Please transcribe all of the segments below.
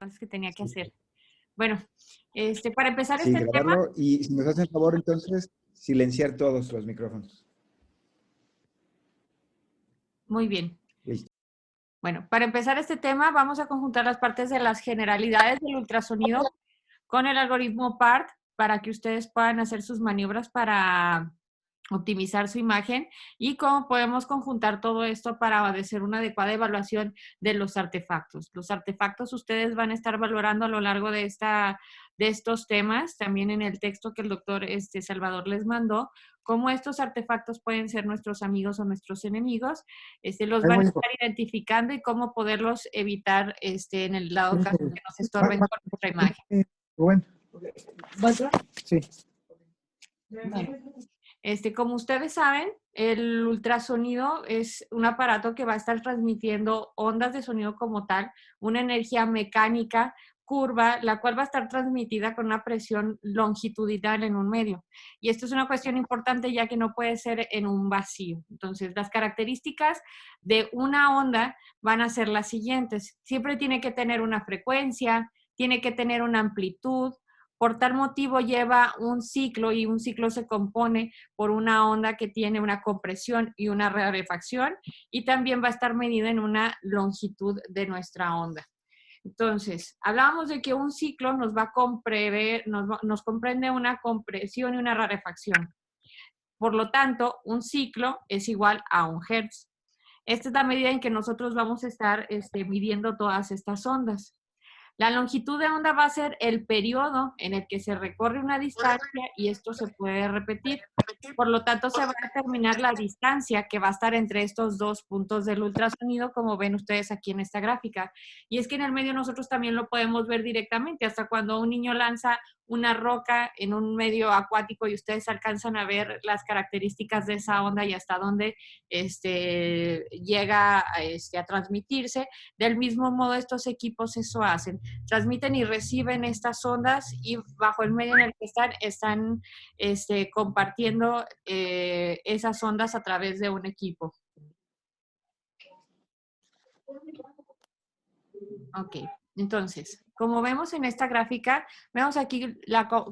cosas que tenía que Sí, hacer. Bueno, para empezar sí, este tema, grabarlo y si nos hacen favor, entonces, silenciar todos los micrófonos. muy bien. Listo. Bueno, para empezar este tema, vamos a conjuntar las partes de las generalidades del ultrasonido con el algoritmo PART para que ustedes puedan hacer sus maniobras para optimizar su imagen y cómo podemos conjuntar todo esto para hacer una adecuada evaluación de los artefactos. Los artefactos ustedes van a estar valorando a lo largo de estos temas, también en el texto que el doctor Salvador les mandó, cómo estos artefactos pueden ser nuestros amigos o nuestros enemigos, los van a estar identificando y cómo poderlos evitar en el dado caso que nos estorben con nuestra imagen. Bueno, sí. Bueno, como ustedes saben, el ultrasonido es un aparato que va a estar transmitiendo ondas de sonido como tal, una energía mecánica curva, la cual va a estar transmitida con una presión longitudinal en un medio. Y esto es una cuestión importante ya que no puede ser en un vacío. Entonces, las características de una onda van a ser las siguientes. Siempre tiene que tener una frecuencia, tiene que tener una amplitud. Por tal motivo lleva un ciclo y un ciclo se compone por una onda que tiene una compresión y una rarefacción y también va a estar medida en una longitud de nuestra onda. Entonces, hablábamos de que un ciclo nos comprende una compresión y una rarefacción. Por lo tanto, un ciclo es igual a un hertz. Esta es la medida en que nosotros vamos a estar midiendo todas estas ondas. La longitud de onda va a ser el periodo en el que se recorre una distancia y esto se puede repetir. Por lo tanto, se va a determinar la distancia que va a estar entre estos dos puntos del ultrasonido, como ven ustedes aquí en esta gráfica. Y es que en el medio nosotros también lo podemos ver directamente, hasta cuando un niño lanza una roca en un medio acuático y ustedes alcanzan a ver las características de esa onda y hasta dónde llega a transmitirse. Del mismo modo, estos equipos eso hacen. Transmiten y reciben estas ondas y bajo el medio en el que están compartiendo esas ondas a través de un equipo. Ok, entonces, como vemos en esta gráfica, vemos aquí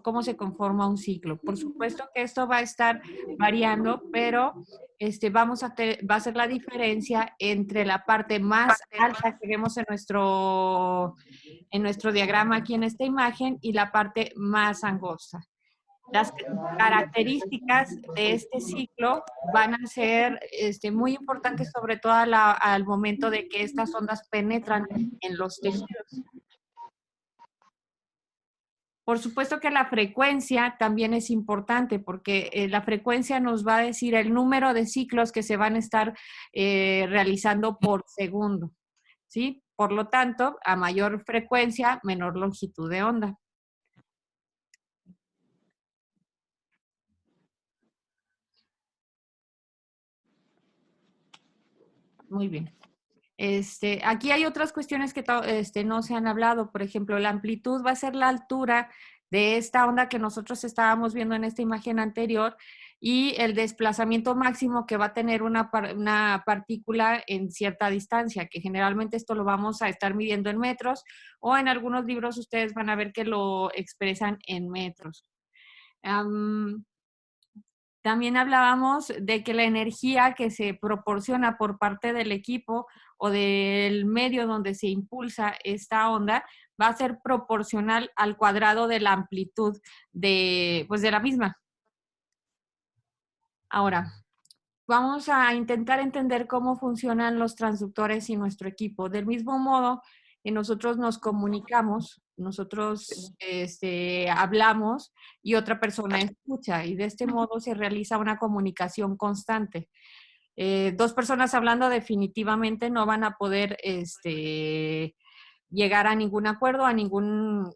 cómo se conforma un ciclo. Por supuesto que esto va a estar variando, pero va a ser la diferencia entre la parte más alta que vemos en nuestro diagrama aquí en esta imagen y la parte más angosta. Las características de este ciclo van a ser muy importantes, sobre todo al momento de que estas ondas penetran en los tejidos. Por supuesto que la frecuencia también es importante porque la frecuencia nos va a decir el número de ciclos que se van a estar realizando por segundo, ¿sí? Por lo tanto, a mayor frecuencia, menor longitud de onda. Muy bien. Aquí hay otras cuestiones que no se han hablado. Por ejemplo, la amplitud va a ser la altura de esta onda que nosotros estábamos viendo en esta imagen anterior y el desplazamiento máximo que va a tener una partícula en cierta distancia, que generalmente esto lo vamos a estar midiendo en metros o en algunos libros ustedes van a ver que lo expresan en metros. También hablábamos de que la energía que se proporciona por parte del equipo o del medio donde se impulsa esta onda va a ser proporcional al cuadrado de la amplitud de la misma. Ahora, vamos a intentar entender cómo funcionan los transductores y nuestro equipo. Del mismo modo que nosotros nos comunicamos, nosotros hablamos y otra persona escucha y de este modo se realiza una comunicación constante. Dos personas hablando definitivamente no van a poder llegar a ningún acuerdo, a ninguna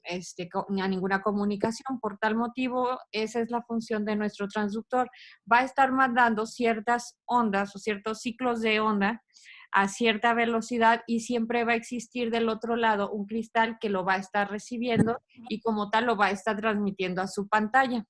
comunicación. Por tal motivo, esa es la función de nuestro transductor. Va a estar mandando ciertas ondas o ciertos ciclos de onda a cierta velocidad y siempre va a existir del otro lado un cristal que lo va a estar recibiendo y como tal lo va a estar transmitiendo a su pantalla.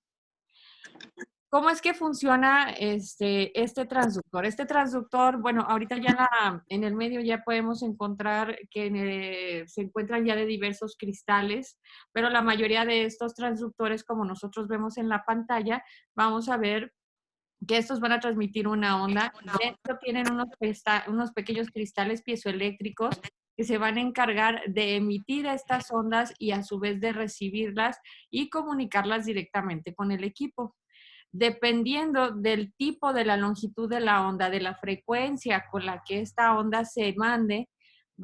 ¿Cómo es que funciona este transductor? Este transductor, bueno, ahorita ya en el medio ya podemos encontrar que se encuentran ya de diversos cristales, pero la mayoría de estos transductores, como nosotros vemos en la pantalla, vamos a ver que estos van a transmitir una onda. Dentro tienen unos pequeños cristales piezoeléctricos que se van a encargar de emitir estas ondas y a su vez de recibirlas y comunicarlas directamente con el equipo. Dependiendo del tipo de la longitud de la onda, de la frecuencia con la que esta onda se mande,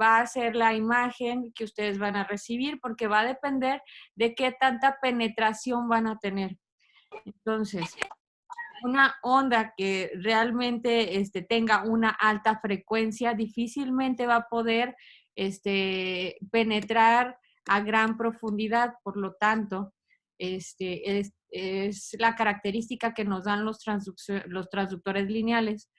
va a ser la imagen que ustedes van a recibir, porque va a depender de qué tanta penetración van a tener. Entonces, una onda que realmente tenga una alta frecuencia difícilmente va a poder penetrar a gran profundidad. Por lo tanto, es la característica que nos dan los transductores lineales.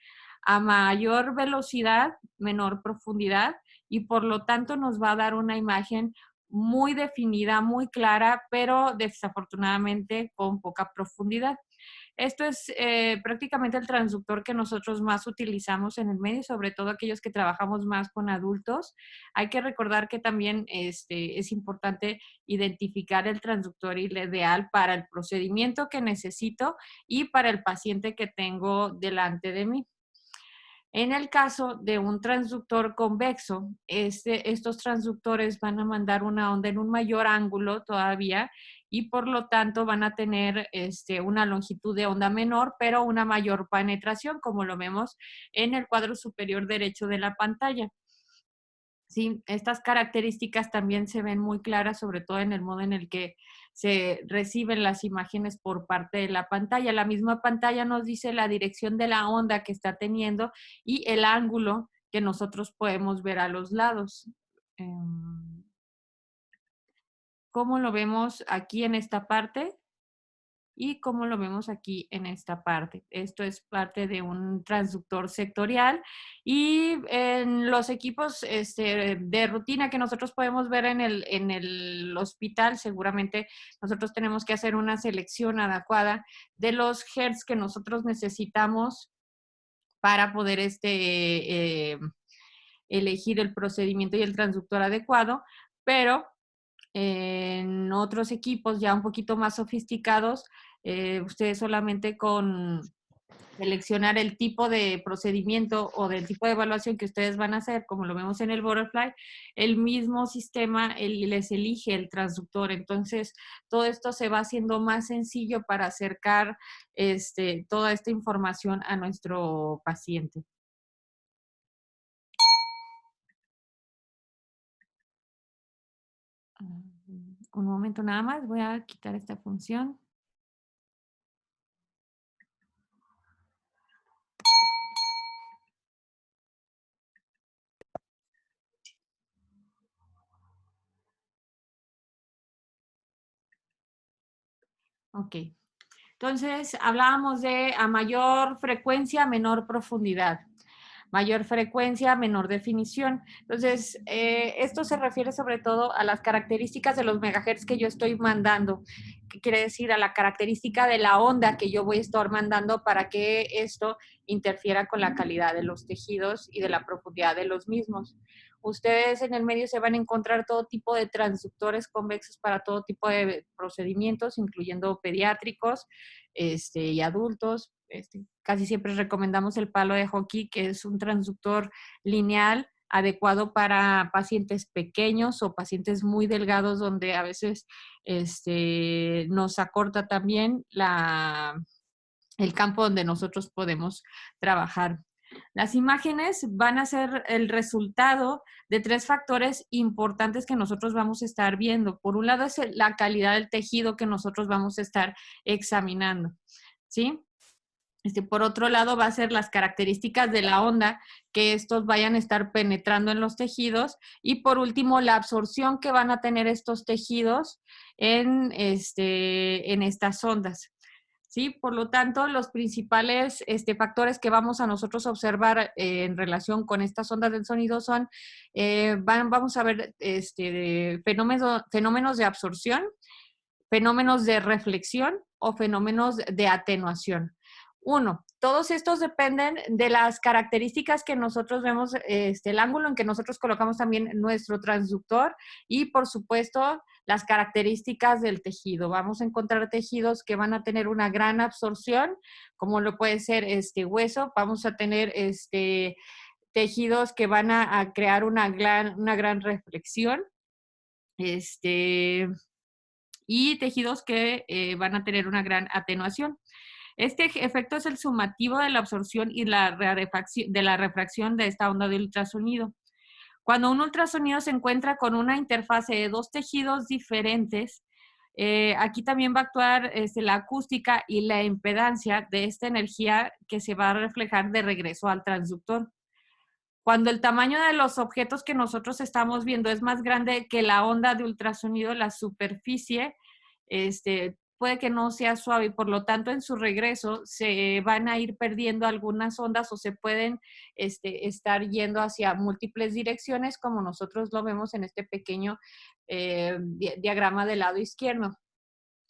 A mayor velocidad, menor profundidad, y por lo tanto nos va a dar una imagen muy definida, muy clara, pero desafortunadamente con poca profundidad. Esto es prácticamente el transductor que nosotros más utilizamos en el medio, sobre todo aquellos que trabajamos más con adultos. Hay que recordar que también es importante identificar el transductor ideal para el procedimiento que necesito y para el paciente que tengo delante de mí. En el caso de un transductor convexo, estos transductores van a mandar una onda en un mayor ángulo todavía y por lo tanto van a tener una longitud de onda menor, pero una mayor penetración, como lo vemos en el cuadro superior derecho de la pantalla. Sí, estas características también se ven muy claras, sobre todo en el modo en el que se reciben las imágenes por parte de la pantalla. La misma pantalla nos dice la dirección de la onda que está teniendo y el ángulo que nosotros podemos ver a los lados. ¿Cómo lo vemos aquí en esta parte? Y como lo vemos aquí en esta parte. Esto es parte de un transductor sectorial y en los equipos de rutina que nosotros podemos ver en el hospital, seguramente nosotros tenemos que hacer una selección adecuada de los hertz que nosotros necesitamos para poder elegir el procedimiento y el transductor adecuado, pero en otros equipos ya un poquito más sofisticados, ustedes solamente con seleccionar el tipo de procedimiento o del tipo de evaluación que ustedes van a hacer, como lo vemos en el Butterfly, el mismo sistema les elige el transductor. Entonces, todo esto se va haciendo más sencillo para acercar toda esta información a nuestro paciente. Un momento nada más, voy a quitar esta función. Ok. Entonces, hablábamos de a mayor frecuencia, menor profundidad. Mayor frecuencia, menor definición. Entonces, esto se refiere sobre todo a las características de los megahertz que yo estoy mandando. ¿Qué quiere decir? A la característica de la onda que yo voy a estar mandando para que esto interfiera con la calidad de los tejidos y de la profundidad de los mismos. Ustedes en el medio se van a encontrar todo tipo de transductores convexos para todo tipo de procedimientos, incluyendo pediátricos y adultos. Casi siempre recomendamos el palo de hockey, que es un transductor lineal adecuado para pacientes pequeños o pacientes muy delgados, donde a veces nos acorta también el campo donde nosotros podemos trabajar. Las imágenes van a ser el resultado de tres factores importantes que nosotros vamos a estar viendo. Por un lado es la calidad del tejido que nosotros vamos a estar examinando, ¿sí? Por otro lado, va a ser las características de la onda, que estos vayan a estar penetrando en los tejidos. Y por último, la absorción que van a tener estos tejidos en estas ondas. ¿Sí? Por lo tanto, los principales factores que vamos a nosotros observar en relación con estas ondas del sonido son, vamos a ver fenómenos de absorción, fenómenos de reflexión o fenómenos de atenuación. Uno, todos estos dependen de las características que nosotros vemos, el ángulo en que nosotros colocamos también nuestro transductor y, por supuesto, las características del tejido. Vamos a encontrar tejidos que van a tener una gran absorción, como lo puede ser hueso. Vamos a tener tejidos que van a crear una gran reflexión. Y tejidos que van a tener una gran atenuación. Este efecto es el sumativo de la absorción y de la refracción de esta onda de ultrasonido. Cuando un ultrasonido se encuentra con una interfase de dos tejidos diferentes, aquí también va a actuar la acústica y la impedancia de esta energía que se va a reflejar de regreso al transductor. Cuando el tamaño de los objetos que nosotros estamos viendo es más grande que la onda de ultrasonido, la superficie puede que no sea suave y por lo tanto en su regreso se van a ir perdiendo algunas ondas o se pueden estar yendo hacia múltiples direcciones, como nosotros lo vemos en este pequeño diagrama del lado izquierdo.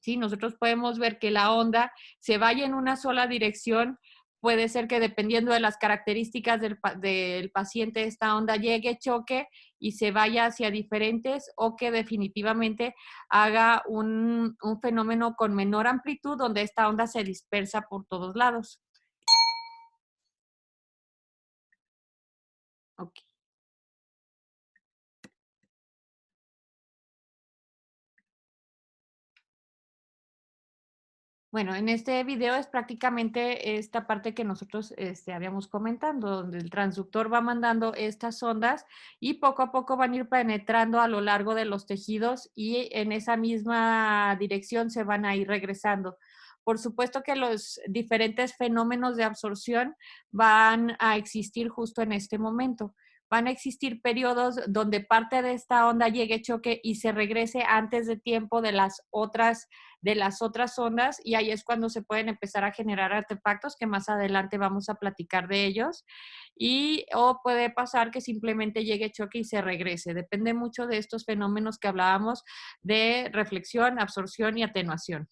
¿Sí? Nosotros podemos ver que la onda se vaya en una sola dirección. Puede ser que dependiendo de las características del paciente, esta onda llegue, choque y se vaya hacia diferentes, o que definitivamente haga un fenómeno con menor amplitud donde esta onda se dispersa por todos lados. Ok. Bueno, en este video es prácticamente esta parte que nosotros habíamos comentado, donde el transductor va mandando estas ondas y poco a poco van a ir penetrando a lo largo de los tejidos y en esa misma dirección se van a ir regresando. Por supuesto que los diferentes fenómenos de absorción van a existir justo en este momento. Van a existir periodos donde parte de esta onda llegue, choque y se regrese antes de tiempo de las otras ondas, y ahí es cuando se pueden empezar a generar artefactos que más adelante vamos a platicar de ellos, o puede pasar que simplemente llegue, choque y se regrese. Depende mucho de estos fenómenos que hablábamos de reflexión, absorción y atenuación.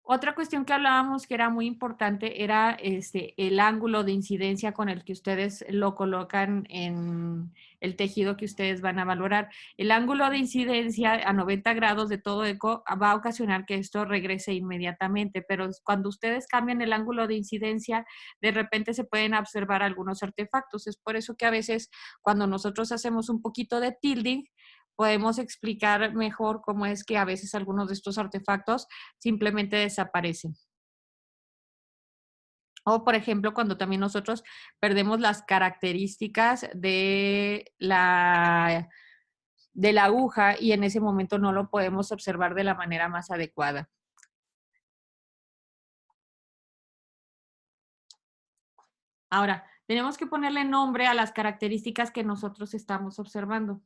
Otra cuestión que hablábamos que era muy importante era el ángulo de incidencia con el que ustedes lo colocan en el tejido que ustedes van a valorar. El ángulo de incidencia a 90 grados de todo eco va a ocasionar que esto regrese inmediatamente, pero cuando ustedes cambian el ángulo de incidencia, de repente se pueden observar algunos artefactos. Es por eso que a veces cuando nosotros hacemos un poquito de tilting, podemos explicar mejor cómo es que a veces algunos de estos artefactos simplemente desaparecen. O, por ejemplo, cuando también nosotros perdemos las características de la aguja y en ese momento no lo podemos observar de la manera más adecuada. Ahora, tenemos que ponerle nombre a las características que nosotros estamos observando.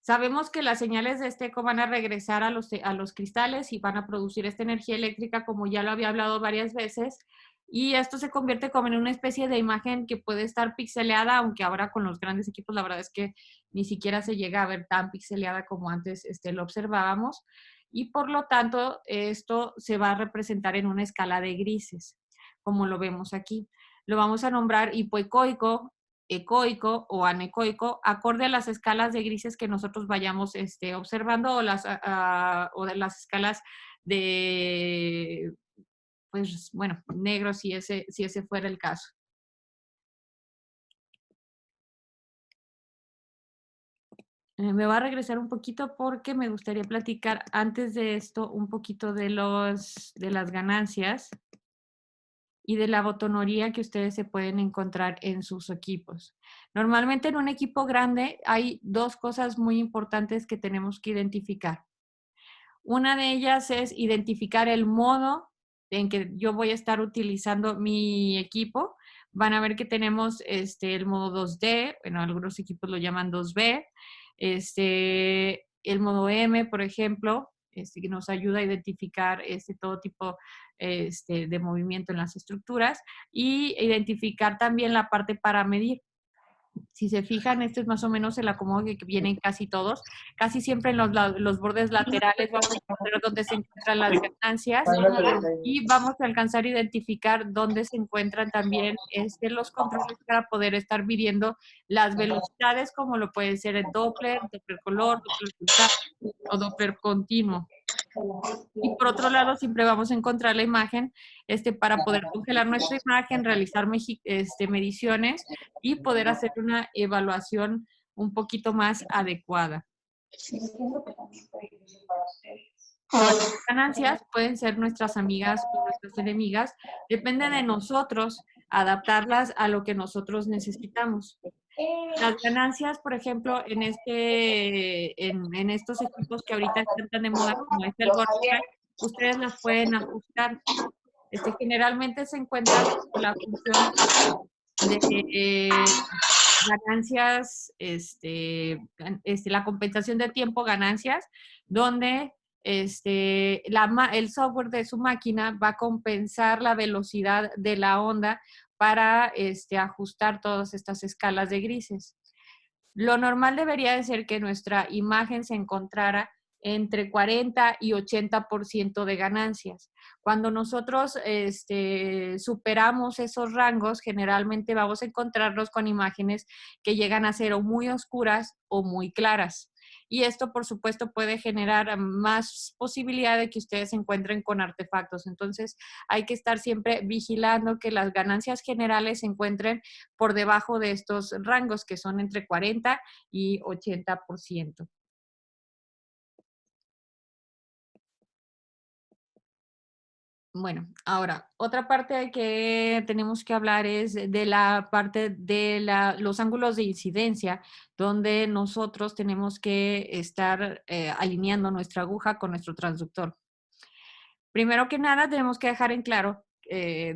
Sabemos que las señales de este eco van a regresar a los cristales y van a producir esta energía eléctrica, como ya lo había hablado varias veces, y esto se convierte como en una especie de imagen que puede estar pixeleada, aunque ahora con los grandes equipos la verdad es que ni siquiera se llega a ver tan pixeleada como antes lo observábamos, y por lo tanto esto se va a representar en una escala de grises, como lo vemos aquí. Lo vamos a nombrar hipoecoico, ecoico o anecoico, acorde a las escalas de grises que nosotros vayamos observando, o de las escalas de, pues bueno, negro si ese fuera el caso. Me va a regresar un poquito porque me gustaría platicar antes de esto un poquito de las ganancias y de la botonería que ustedes se pueden encontrar en sus equipos. Normalmente en un equipo grande hay dos cosas muy importantes que tenemos que identificar. Una de ellas es identificar el modo en que yo voy a estar utilizando mi equipo. Van a ver que tenemos el modo 2D, bueno, algunos equipos lo llaman 2B, el modo M, por ejemplo, que nos ayuda a identificar todo tipo de movimiento en las estructuras, y identificar también la parte para medir. Si se fijan, este es más o menos el acomodo que vienen casi todos. Casi siempre en los bordes laterales vamos a encontrar dónde se encuentran las ganancias y vamos a alcanzar a identificar dónde se encuentran también los controles para poder estar midiendo las velocidades, como lo puede ser el Doppler color, Doppler pulsar o Doppler continuo. Y por otro lado, siempre vamos a encontrar la imagen para poder congelar nuestra imagen, realizar mediciones y poder hacer una evaluación un poquito más adecuada. Ahora, las ganancias pueden ser nuestras amigas o nuestras enemigas. Depende de nosotros adaptarlas a lo que nosotros necesitamos. Las ganancias, por ejemplo, en estos equipos que ahorita están tan de moda como es el Gorilla, ustedes las pueden ajustar. Generalmente se encuentra con la función de ganancias, la compensación de tiempo ganancias, donde el software de su máquina va a compensar la velocidad de la onda para ajustar todas estas escalas de grises. Lo normal debería de ser que nuestra imagen se encontrara entre 40 y 80% de ganancias. Cuando nosotros superamos esos rangos, generalmente vamos a encontrarnos con imágenes que llegan a ser o muy oscuras o muy claras. Y esto, por supuesto, puede generar más posibilidad de que ustedes se encuentren con artefactos. Entonces, hay que estar siempre vigilando que las ganancias generales se encuentren por debajo de estos rangos, que son entre 40 y 80%. Bueno, ahora, otra parte que tenemos que hablar es de la parte de los ángulos de incidencia, donde nosotros tenemos que estar alineando nuestra aguja con nuestro transductor. Primero que nada, tenemos que dejar en claro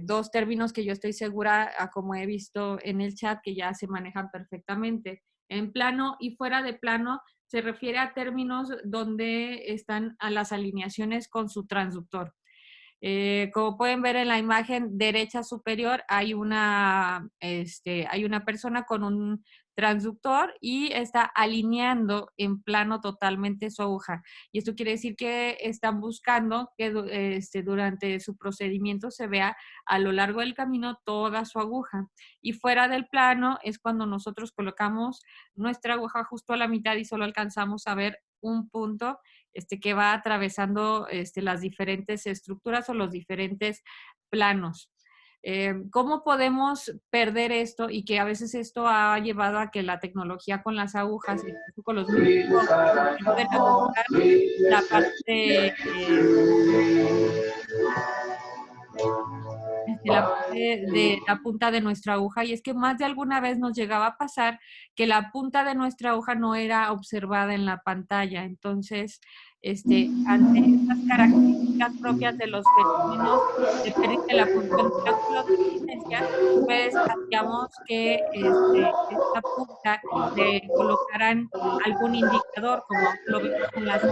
dos términos que yo estoy segura, como he visto en el chat, que ya se manejan perfectamente. En plano y fuera de plano se refiere a términos donde están a las alineaciones con su transductor. Como pueden ver en la imagen derecha superior, hay una persona con un transductor y está alineando en plano totalmente su aguja. Y esto quiere decir que están buscando que durante su procedimiento se vea a lo largo del camino toda su aguja. Y fuera del plano es cuando nosotros colocamos nuestra aguja justo a la mitad y solo alcanzamos a ver un punto que va atravesando las diferentes estructuras o los diferentes planos. ¿Cómo podemos perder esto? Y que a veces esto ha llevado a que la tecnología con las agujas, incluso con los pueden ajustar la parte de la punta de nuestra aguja, y es que más de alguna vez nos llegaba a pasar que la punta de nuestra aguja no era observada en la pantalla. Entonces, ante estas características propias de los fenómenos de pérdida de la función del ángulo de incidencia, pues hacíamos que esta punta le colocaran algún indicador, como lo vemos en las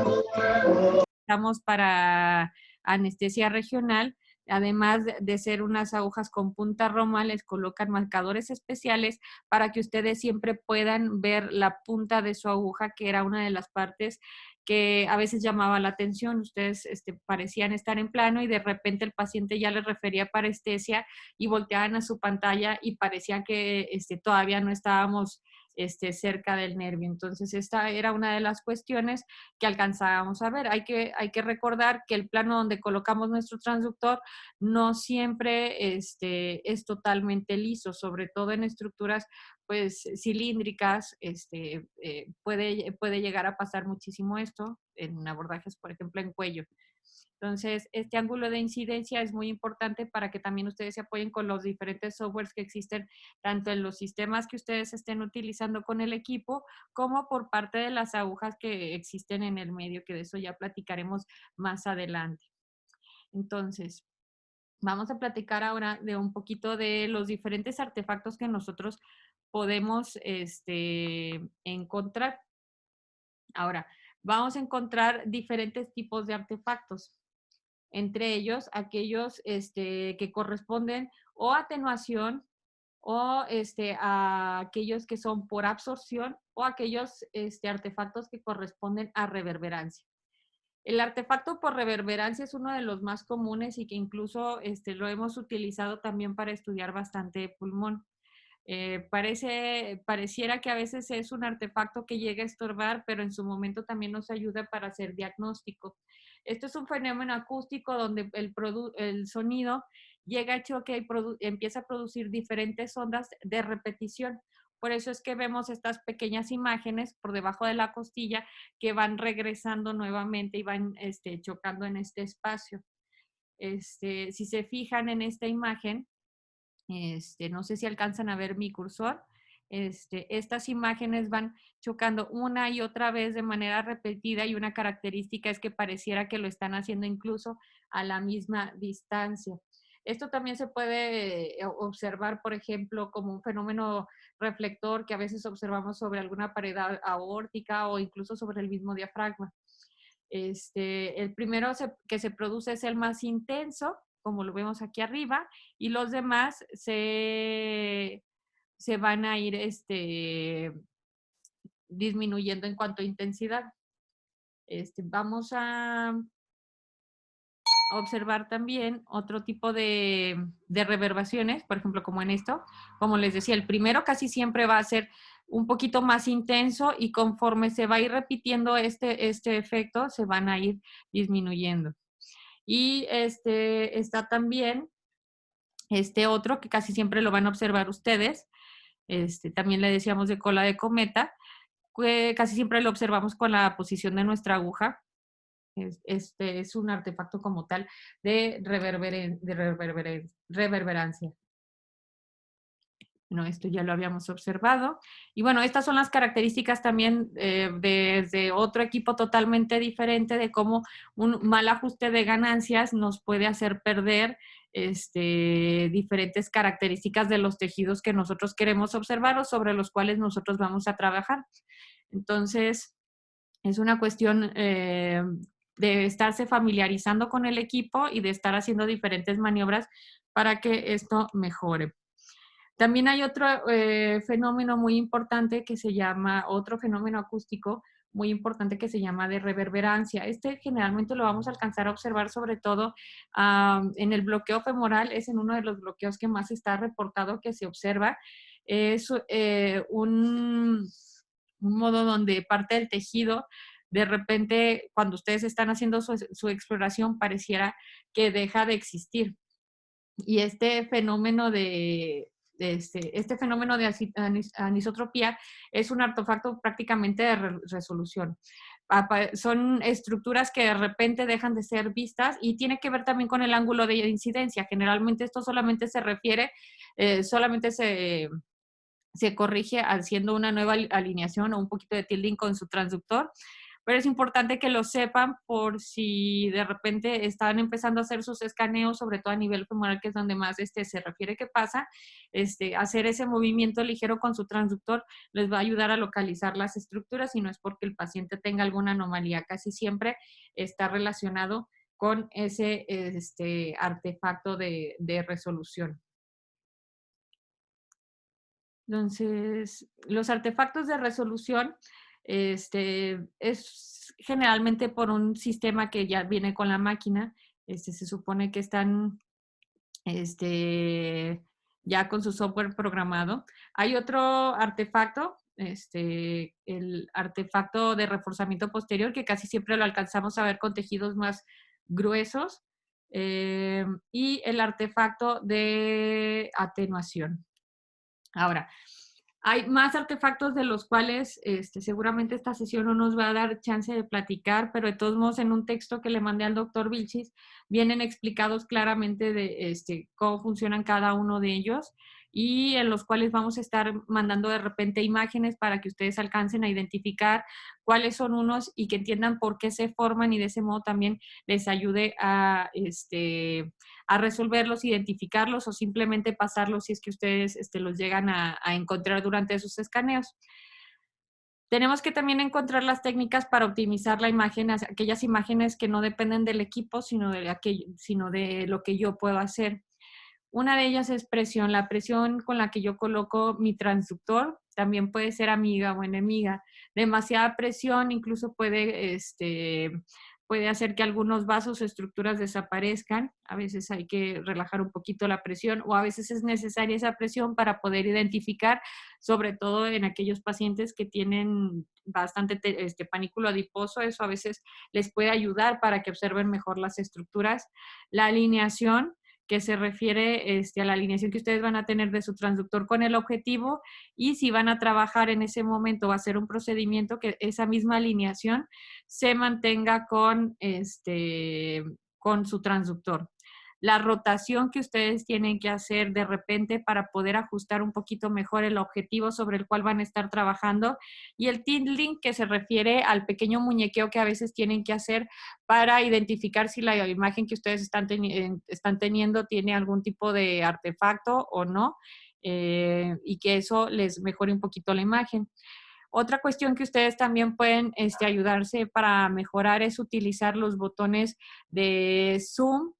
usamos para anestesia regional. Además de ser unas agujas con punta roma, les colocan marcadores especiales para que ustedes siempre puedan ver la punta de su aguja, que era una de las partes que a veces llamaba la atención. Ustedes parecían estar en plano y de repente el paciente ya les refería parestesia y volteaban a su pantalla y parecía que todavía no estábamos cerca del nervio. Entonces, esta era una de las cuestiones que alcanzábamos a ver. Hay que recordar que el plano donde colocamos nuestro transductor no siempre es totalmente liso, sobre todo en estructuras pues cilíndricas, puede llegar a pasar muchísimo esto en abordajes, por ejemplo, en cuello. Entonces, este ángulo de incidencia es muy importante para que también ustedes se apoyen con los diferentes softwares que existen, tanto en los sistemas que ustedes estén utilizando con el equipo, como por parte de las agujas que existen en el medio, que de eso ya platicaremos más adelante. Entonces, vamos a platicar ahora de un poquito de los diferentes artefactos que nosotros podemos encontrar. Ahora, vamos a encontrar diferentes tipos de artefactos, entre ellos aquellos que corresponden o a atenuación o a aquellos que son por absorción o aquellos artefactos que corresponden a reverberancia. El artefacto por reverberancia es uno de los más comunes y que incluso lo hemos utilizado también para estudiar bastante pulmón. Pareciera que a veces es un artefacto que llega a estorbar, pero en su momento también nos ayuda para hacer diagnóstico. Esto es un fenómeno acústico donde el sonido llega a choque y empieza a producir diferentes ondas de repetición. Por eso es que vemos estas pequeñas imágenes por debajo de la costilla que van regresando nuevamente y van chocando en este espacio. Si se fijan en esta imagen, no sé si alcanzan a ver mi cursor. Estas imágenes van chocando una y otra vez de manera repetida y una característica es que pareciera que lo están haciendo incluso a la misma distancia. Esto también se puede observar, por ejemplo, como un fenómeno reflector que a veces observamos sobre alguna pared aórtica o incluso sobre el mismo diafragma. El primero que se produce es el más intenso, como lo vemos aquí arriba, y los demás se van a ir disminuyendo en cuanto a intensidad. Vamos a observar también otro tipo de reverberaciones, por ejemplo, como en esto. Como les decía, el primero casi siempre va a ser un poquito más intenso y conforme se va a ir repitiendo este efecto, se van a ir disminuyendo. Y está también otro que casi siempre lo van a observar ustedes. También le decíamos de cola de cometa, que casi siempre lo observamos con la posición de nuestra aguja. Es un artefacto como tal de reverberancia. Bueno, esto ya lo habíamos observado. Y bueno, estas son las características también desde otro equipo totalmente diferente de cómo un mal ajuste de ganancias nos puede hacer perder diferentes características de los tejidos que nosotros queremos observar o sobre los cuales nosotros vamos a trabajar. Entonces, es una cuestión de estarse familiarizando con el equipo y de estar haciendo diferentes maniobras para que esto mejore. También hay otro fenómeno muy importante que se llama, otro fenómeno acústico muy importante que se llama de reverberancia. Generalmente lo vamos a alcanzar a observar sobre todo en el bloqueo femoral, es en uno de los bloqueos que más está reportado que se observa. Es un modo donde parte del tejido, de repente, cuando ustedes están haciendo su exploración, pareciera que deja de existir. Y este fenómeno de anisotropía es un artefacto prácticamente de resolución. Son estructuras que de repente dejan de ser vistas y tiene que ver también con el ángulo de incidencia. Generalmente esto solamente se refiere, solamente se corrige haciendo una nueva alineación o un poquito de tilting con su transductor, pero es importante que lo sepan por si de repente están empezando a hacer sus escaneos, sobre todo a nivel femoral, que es donde más se refiere que pasa, hacer ese movimiento ligero con su transductor les va a ayudar a localizar las estructuras y no es porque el paciente tenga alguna anomalía, casi siempre está relacionado con ese artefacto de resolución. Entonces, los artefactos de resolución es generalmente por un sistema que ya viene con la máquina. Se supone que están ya con su software programado. Hay otro artefacto, el artefacto de reforzamiento posterior, que casi siempre lo alcanzamos a ver con tejidos más gruesos, y el artefacto de atenuación. Ahora, hay más artefactos de los cuales seguramente esta sesión no nos va a dar chance de platicar, pero de todos modos en un texto que le mandé al doctor Vilchis vienen explicados claramente de cómo funcionan cada uno de ellos y en los cuales vamos a estar mandando de repente imágenes para que ustedes alcancen a identificar cuáles son unos y que entiendan por qué se forman y de ese modo también les ayude a resolverlos, identificarlos o simplemente pasarlos si es que ustedes los llegan a encontrar durante sus escaneos. Tenemos que también encontrar las técnicas para optimizar la imagen, aquellas imágenes que no dependen del equipo, sino de lo que yo puedo hacer. Una de ellas es presión. La presión con la que yo coloco mi transductor también puede ser amiga o enemiga. Demasiada presión incluso puede hacer que algunos vasos o estructuras desaparezcan. A veces hay que relajar un poquito la presión o a veces es necesaria esa presión para poder identificar, sobre todo en aquellos pacientes que tienen bastante panículo adiposo. Eso a veces les puede ayudar para que observen mejor las estructuras. La alineación, que se refiere a la alineación que ustedes van a tener de su transductor con el objetivo, y si van a trabajar en ese momento o hacer un procedimiento, que esa misma alineación se mantenga con su transductor. La rotación que ustedes tienen que hacer de repente para poder ajustar un poquito mejor el objetivo sobre el cual van a estar trabajando, y el tilt-link, que se refiere al pequeño muñequeo que a veces tienen que hacer para identificar si la imagen que ustedes están teniendo tiene algún tipo de artefacto o no, y que eso les mejore un poquito la imagen. Otra cuestión que ustedes también pueden ayudarse para mejorar es utilizar los botones de zoom,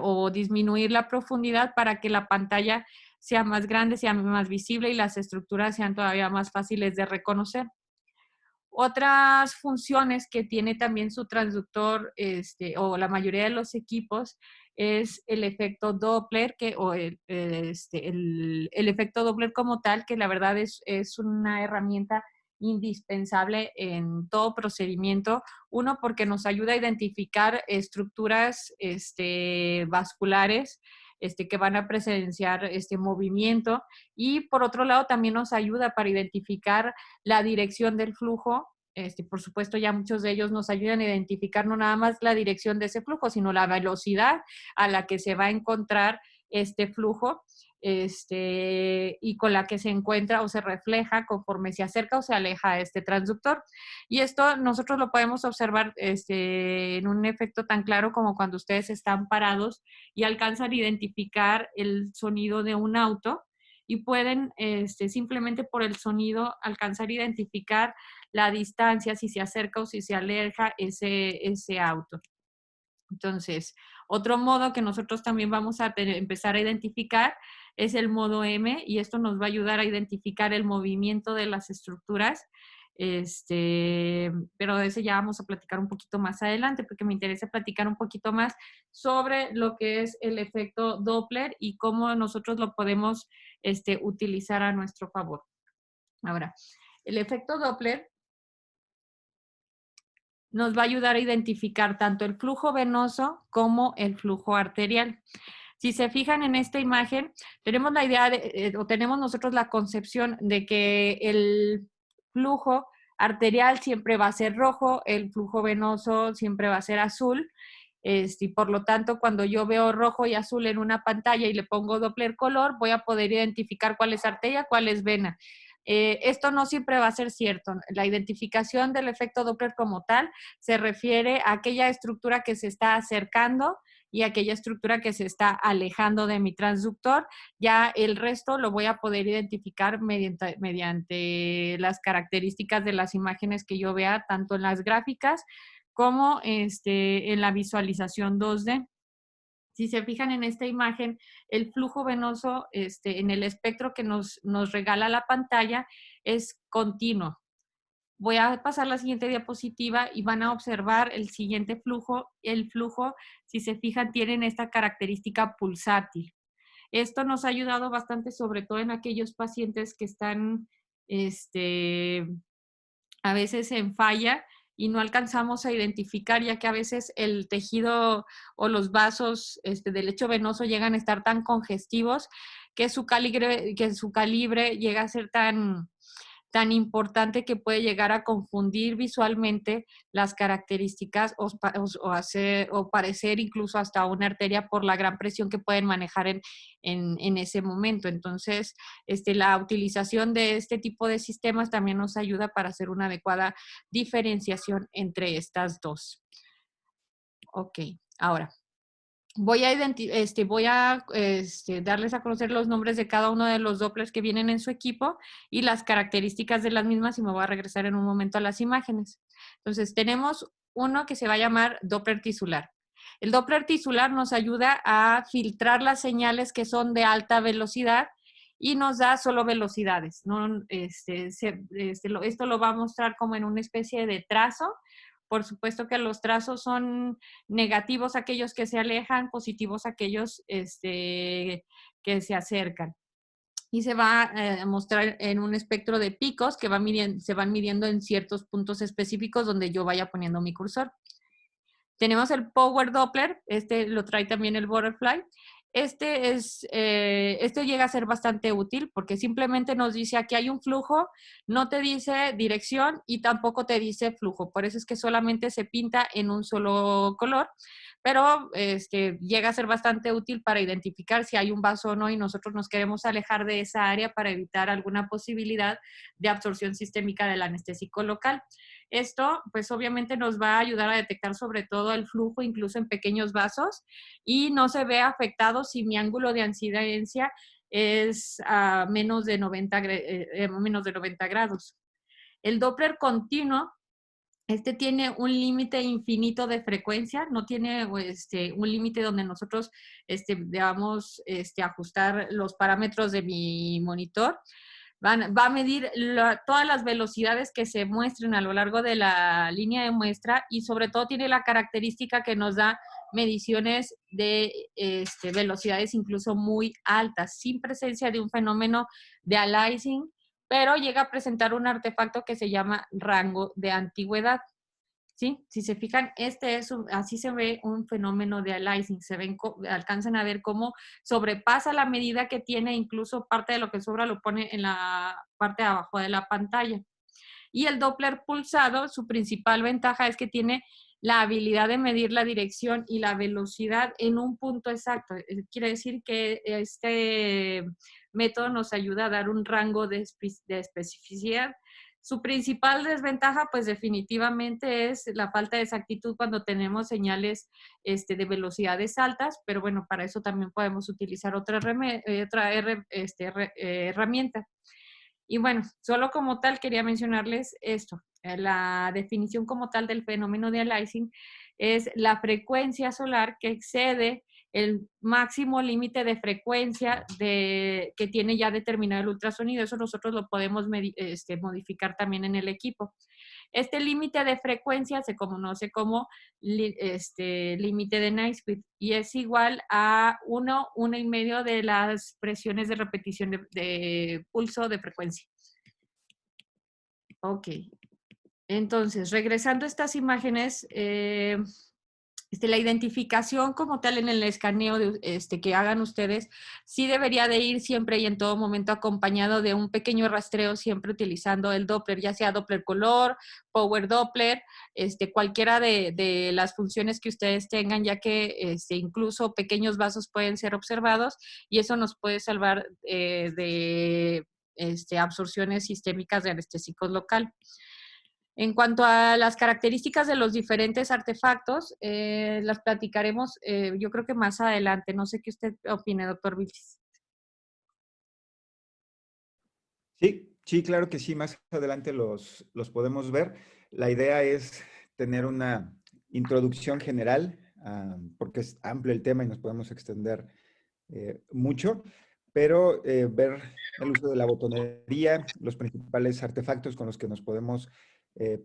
o disminuir la profundidad para que la pantalla sea más grande, sea más visible y las estructuras sean todavía más fáciles de reconocer. Otras funciones que tiene también su transductor, o la mayoría de los equipos, es el efecto Doppler, el efecto Doppler como tal, que la verdad es una herramienta indispensable en todo procedimiento. Uno, porque nos ayuda a identificar estructuras vasculares que van a presenciar movimiento, y por otro lado también nos ayuda para identificar la dirección del flujo. Por supuesto, ya muchos de ellos nos ayudan a identificar no nada más la dirección de ese flujo, sino la velocidad a la que se va a encontrar este flujo, y con la que se encuentra o se refleja conforme se acerca o se aleja este transductor. Y esto nosotros lo podemos observar en un efecto tan claro como cuando ustedes están parados y alcanzan a identificar el sonido de un auto, y pueden simplemente por el sonido alcanzar a identificar la distancia, si se acerca o si se aleja ese auto. Entonces, otro modo que nosotros también vamos a empezar a identificar es el modo M, y esto nos va a ayudar a identificar el movimiento de las estructuras, pero de ese ya vamos a platicar un poquito más adelante, porque me interesa platicar un poquito más sobre lo que es el efecto Doppler y cómo nosotros lo podemos utilizar a nuestro favor. Ahora, el efecto Doppler nos va a ayudar a identificar tanto el flujo venoso como el flujo arterial. Si se fijan en esta imagen, tenemos la idea o tenemos nosotros la concepción de que el flujo arterial siempre va a ser rojo, el flujo venoso siempre va a ser azul, y por lo tanto, cuando yo veo rojo y azul en una pantalla y le pongo Doppler color, voy a poder identificar cuál es arteria, cuál es vena. Esto no siempre va a ser cierto. La identificación del efecto Doppler como tal se refiere a aquella estructura que se está acercando y aquella estructura que se está alejando de mi transductor. Ya el resto lo voy a poder identificar mediante las características de las imágenes que yo vea, tanto en las gráficas como en la visualización 2D. Si se fijan en esta imagen, el flujo venoso en el espectro que nos regala la pantalla es continuo. Voy a pasar la siguiente diapositiva y van a observar el siguiente flujo. El flujo, si se fijan, tiene esta característica pulsátil. Esto nos ha ayudado bastante, sobre todo en aquellos pacientes que están a veces en falla y no alcanzamos a identificar, ya que a veces el tejido o los vasos del lecho venoso llegan a estar tan congestivos que su calibre llega a ser tan importante que puede llegar a confundir visualmente las características o parecer incluso hasta una arteria por la gran presión que pueden manejar en ese momento. Entonces, la utilización de este tipo de sistemas también nos ayuda para hacer una adecuada diferenciación entre estas dos. Ok, ahora. Voy a darles a conocer los nombres de cada uno de los Dopplers que vienen en su equipo y las características de las mismas, y me voy a regresar en un momento a las imágenes. Entonces, tenemos uno que se va a llamar Doppler tisular. El Doppler tisular nos ayuda a filtrar las señales que son de alta velocidad y nos da solo velocidades, ¿no? Esto lo va a mostrar como en una especie de trazo. Por supuesto que los trazos son negativos aquellos que se alejan, positivos aquellos que se acercan. Y se va a mostrar en un espectro de picos que se van midiendo en ciertos puntos específicos donde yo vaya poniendo mi cursor. Tenemos el Power Doppler, lo trae también el Butterfly. Este llega a ser bastante útil porque simplemente nos dice aquí hay un flujo, no te dice dirección y tampoco te dice flujo. Por eso es que solamente se pinta en un solo color, pero llega a ser bastante útil para identificar si hay un vaso o no y nosotros nos queremos alejar de esa área para evitar alguna posibilidad de absorción sistémica del anestésico local. Esto, pues obviamente nos va a ayudar a detectar sobre todo el flujo, incluso en pequeños vasos, y no se ve afectado si mi ángulo de incidencia es a menos de 90 grados. El Doppler continuo, tiene un límite infinito de frecuencia, no tiene un límite donde nosotros debamos ajustar los parámetros de mi monitor. Va a medir todas las velocidades que se muestren a lo largo de la línea de muestra y sobre todo tiene la característica que nos da mediciones de velocidades incluso muy altas, sin presencia de un fenómeno de aliasing, pero llega a presentar un artefacto que se llama rango de antigüedad. ¿Sí? Si se fijan, así se ve un fenómeno de aliasing, alcanzan a ver cómo sobrepasa la medida que tiene, incluso parte de lo que sobra lo pone en la parte de abajo de la pantalla. Y el Doppler pulsado, su principal ventaja es que tiene la habilidad de medir la dirección y la velocidad en un punto exacto. Quiere decir que este método nos ayuda a dar un rango de especificidad. Su principal desventaja, pues definitivamente es la falta de exactitud cuando tenemos señales de velocidades altas, pero bueno, para eso también podemos utilizar otra herramienta. Y bueno, solo como tal quería mencionarles esto. La definición como tal del fenómeno de aliasing es la frecuencia solar que excede el máximo límite de frecuencia que tiene ya determinado el ultrasonido. Eso nosotros lo podemos modificar también en el equipo. Este límite de frecuencia se conoce como límite de Naismith y es igual a 1,5 de las presiones de repetición de pulso de frecuencia. Ok. Entonces, regresando a estas imágenes, la identificación como tal en el escaneo que hagan ustedes, sí debería de ir siempre y en todo momento acompañado de un pequeño rastreo, siempre utilizando el Doppler, ya sea Doppler color, Power Doppler, cualquiera de las funciones que ustedes tengan, ya que incluso pequeños vasos pueden ser observados y eso nos puede salvar de absorciones sistémicas de anestésicos local. En cuanto a las características de los diferentes artefactos, las platicaremos yo creo que más adelante. No sé qué usted opine, doctor Vilchis. Sí, claro que sí, más adelante los podemos ver. La idea es tener una introducción general, porque es amplio el tema y nos podemos extender mucho, pero ver el uso de la botonería, los principales artefactos con los que nos podemos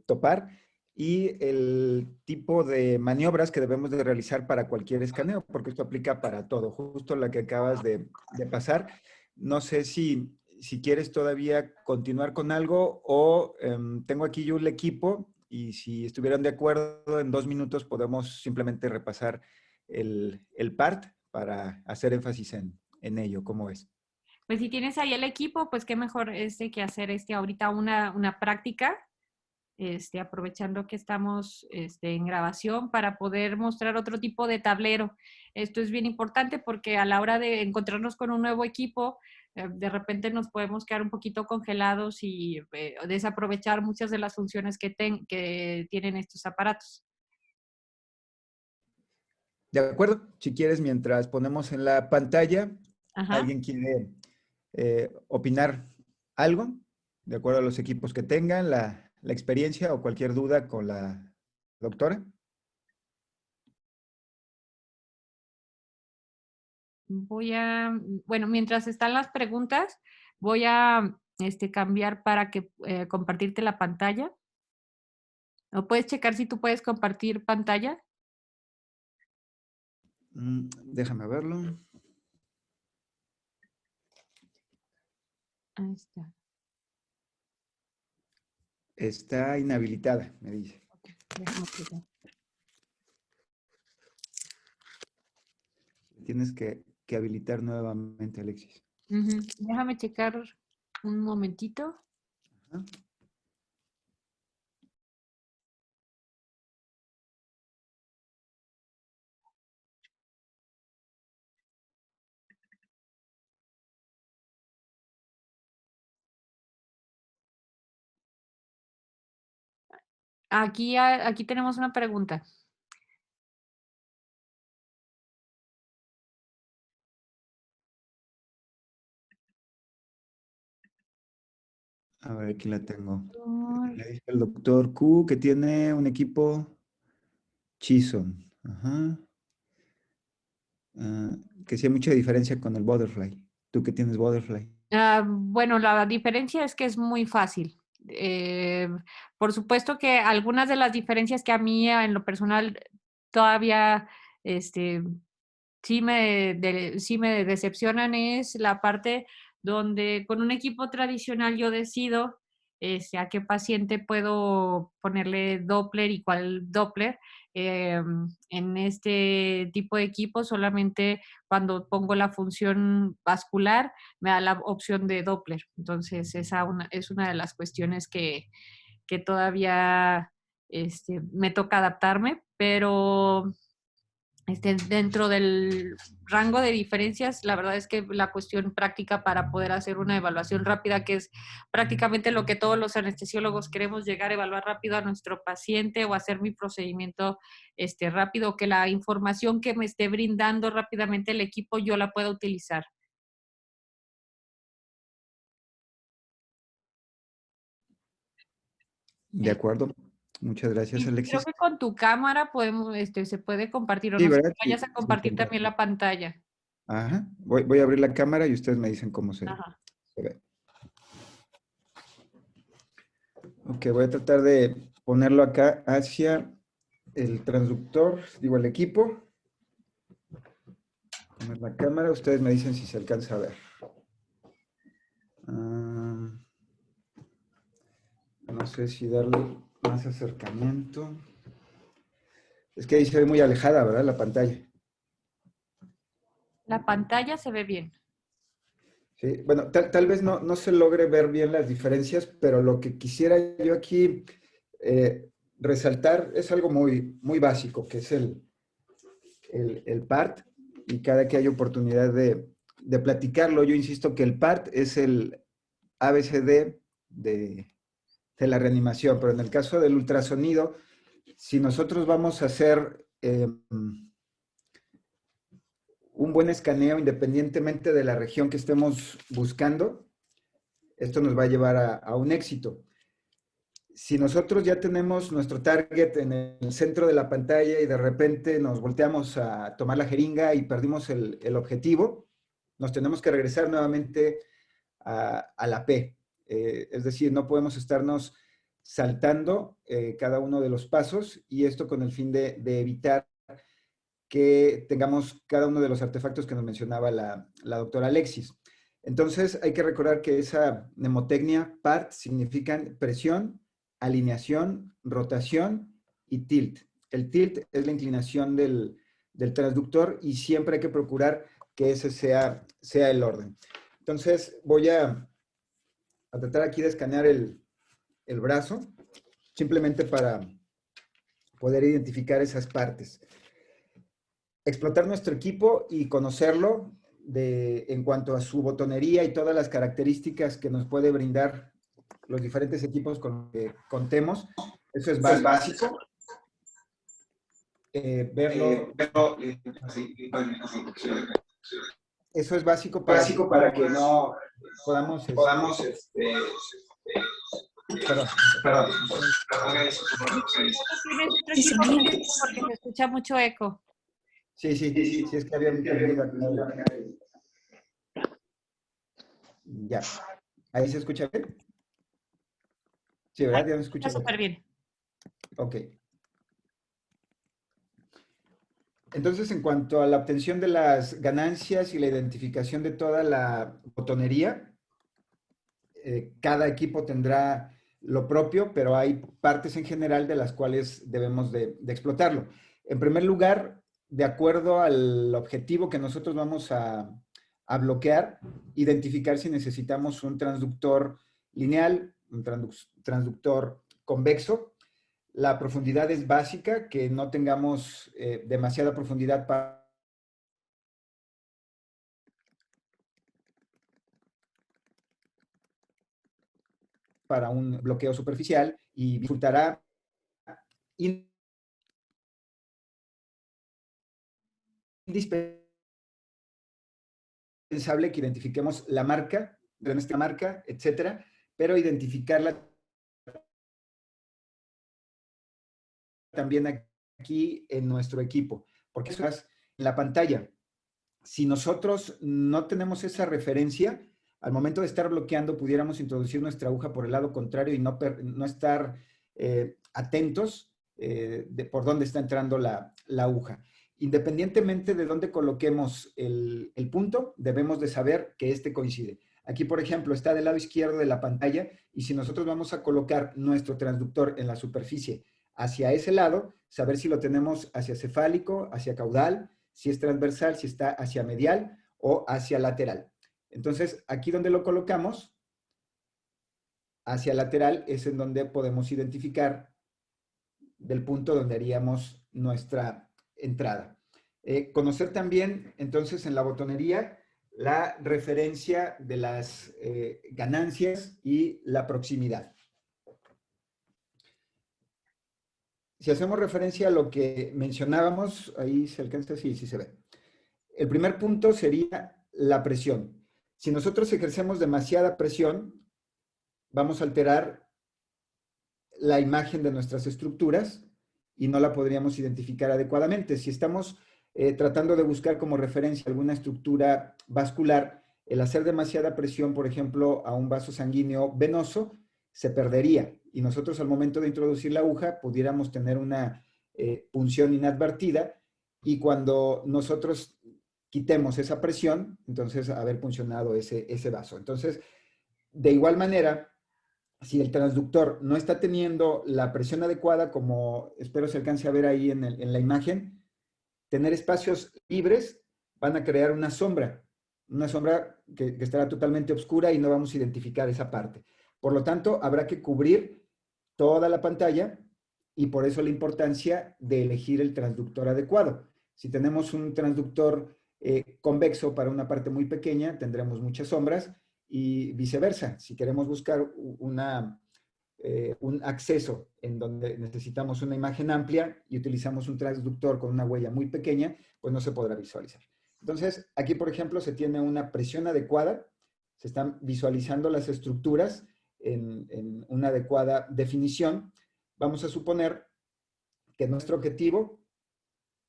topar y el tipo de maniobras que debemos de realizar para cualquier escaneo, porque esto aplica para todo, justo la que acabas de pasar. No sé si quieres todavía continuar con algo o tengo aquí yo el equipo y si estuvieran de acuerdo, en 2 minutos podemos simplemente repasar el part para hacer énfasis en ello. ¿Cómo es? Pues si tienes ahí el equipo, pues qué mejor que hacer ahorita una práctica, aprovechando que estamos en grabación para poder mostrar otro tipo de tablero. Esto es bien importante porque a la hora de encontrarnos con un nuevo equipo, de repente nos podemos quedar un poquito congelados y desaprovechar muchas de las funciones que tienen estos aparatos. De acuerdo, si quieres, mientras ponemos en la pantalla, Ajá. ¿alguien quiere opinar algo? De acuerdo a los equipos que tengan, la experiencia o cualquier duda con la doctora. bueno, mientras están las preguntas, voy a cambiar para que compartirte la pantalla. ¿O puedes checar si tú puedes compartir pantalla? Déjame verlo. Ahí está. Está inhabilitada, me dice. Okay, déjame checar. Tienes que habilitar nuevamente, Alexis. Déjame checar un momentito. Ajá. Aquí tenemos una pregunta. A ver, aquí la tengo. Le dice el doctor Q que tiene un equipo Chison. Ajá. Que sí hay mucha diferencia con el Butterfly. Tú que tienes Butterfly. Bueno, la diferencia es que es muy fácil. Por supuesto que algunas de las diferencias que a mí en lo personal todavía sí me decepcionan es la parte donde con un equipo tradicional yo decido a qué paciente puedo ponerle Doppler y cuál Doppler. En este tipo de equipo solamente cuando pongo la función vascular me da la opción de Doppler. Entonces es una de las cuestiones que todavía me toca adaptarme, pero dentro del rango de diferencias, la verdad es que la cuestión práctica para poder hacer una evaluación rápida, que es prácticamente lo que todos los anestesiólogos queremos llegar a evaluar rápido a nuestro paciente o hacer mi procedimiento rápido, que la información que me esté brindando rápidamente el equipo yo la pueda utilizar. De acuerdo. Muchas gracias, Y creo Alexis. que con tu cámara podemos, se puede compartir, o Sí, no sé ¿verdad? si vayas a Sí, compartir también la pantalla. Ajá. Voy a abrir la cámara y ustedes me dicen cómo se Ajá. ve. Ok, voy a tratar de ponerlo acá hacia el transductor, digo, el equipo. Poner la cámara, ustedes me dicen si se alcanza a ver. No sé si darle más acercamiento. Es que ahí se ve muy alejada, ¿verdad? La pantalla. La pantalla se ve bien. Sí, bueno, tal vez no se logre ver bien las diferencias, pero lo que quisiera yo aquí resaltar es algo muy básico, que es el PART, y cada que hay oportunidad de platicarlo, yo insisto que el PART es el ABCD de la reanimación, pero en el caso del ultrasonido, si nosotros vamos a hacer un buen escaneo independientemente de la región que estemos buscando, esto nos va a llevar a un éxito. Si nosotros ya tenemos nuestro target en el centro de la pantalla y de repente nos volteamos a tomar la jeringa y perdimos el objetivo, nos tenemos que regresar nuevamente a la P. Es decir, no podemos estarnos saltando cada uno de los pasos, y esto con el fin de evitar que tengamos cada uno de los artefactos que nos mencionaba la doctora Alexis. Entonces, hay que recordar que esa mnemotecnia PART significan presión, alineación, rotación y tilt. El tilt es la inclinación del transductor y siempre hay que procurar que ese sea el orden. Entonces, voy a tratar aquí de escanear el brazo, simplemente para poder identificar esas partes. Explotar nuestro equipo y conocerlo en cuanto a su botonería y todas las características que nos puede brindar los diferentes equipos con los que contemos. Eso es básico. Verlo. Eso es básico para que no podamos. Perdón. Tienes otro equipo porque se escucha mucho eco. Sí, es que había un ruido acá. Ya. ¿Ahí se escucha bien? Sí, Ahí ¿verdad? Ya me está escucho bien. súper bien. Ok. Entonces, en cuanto a la obtención de las ganancias y la identificación de toda la botonería, cada equipo tendrá lo propio, pero hay partes en general de las cuales debemos de explotarlo. En primer lugar, de acuerdo al objetivo que nosotros vamos a bloquear, identificar si necesitamos un transductor lineal, un transductor convexo. La profundidad es básica, que no tengamos demasiada profundidad para un bloqueo superficial y resultará indispensable que identifiquemos la marca de nuestra marca, etcétera, pero identificarla también aquí en nuestro equipo, porque eso es en la pantalla. Si nosotros no tenemos esa referencia, al momento de estar bloqueando, pudiéramos introducir nuestra aguja por el lado contrario y no estar atentos por dónde está entrando la aguja. Independientemente de dónde coloquemos el punto, debemos de saber que este coincide. Aquí, por ejemplo, está del lado izquierdo de la pantalla y si nosotros vamos a colocar nuestro transductor en la superficie hacia ese lado, saber si lo tenemos hacia cefálico, hacia caudal, si es transversal, si está hacia medial o hacia lateral. Entonces, aquí donde lo colocamos, hacia lateral, es en donde podemos identificar del punto donde haríamos nuestra entrada. Conocer también, entonces, en la botonería, la referencia de las ganancias y la proximidad. Si hacemos referencia a lo que mencionábamos, ahí se alcanza, sí se ve. El primer punto sería la presión. Si nosotros ejercemos demasiada presión, vamos a alterar la imagen de nuestras estructuras y no la podríamos identificar adecuadamente. Si estamos tratando de buscar como referencia alguna estructura vascular, el hacer demasiada presión, por ejemplo, a un vaso sanguíneo venoso, se perdería. Y nosotros al momento de introducir la aguja pudiéramos tener una punción inadvertida y cuando nosotros quitemos esa presión, entonces haber puncionado ese vaso. Entonces, de igual manera, si el transductor no está teniendo la presión adecuada, como espero se alcance a ver ahí en la imagen, tener espacios libres van a crear una sombra que estará totalmente oscura y no vamos a identificar esa parte. Por lo tanto, habrá que cubrir toda la pantalla y por eso la importancia de elegir el transductor adecuado. Si tenemos un transductor convexo para una parte muy pequeña, tendremos muchas sombras y viceversa. Si queremos buscar un acceso en donde necesitamos una imagen amplia y utilizamos un transductor con una huella muy pequeña, pues no se podrá visualizar. Entonces, aquí, por ejemplo, se tiene una presión adecuada, se están visualizando las estructuras en una adecuada definición. Vamos a suponer que nuestro objetivo,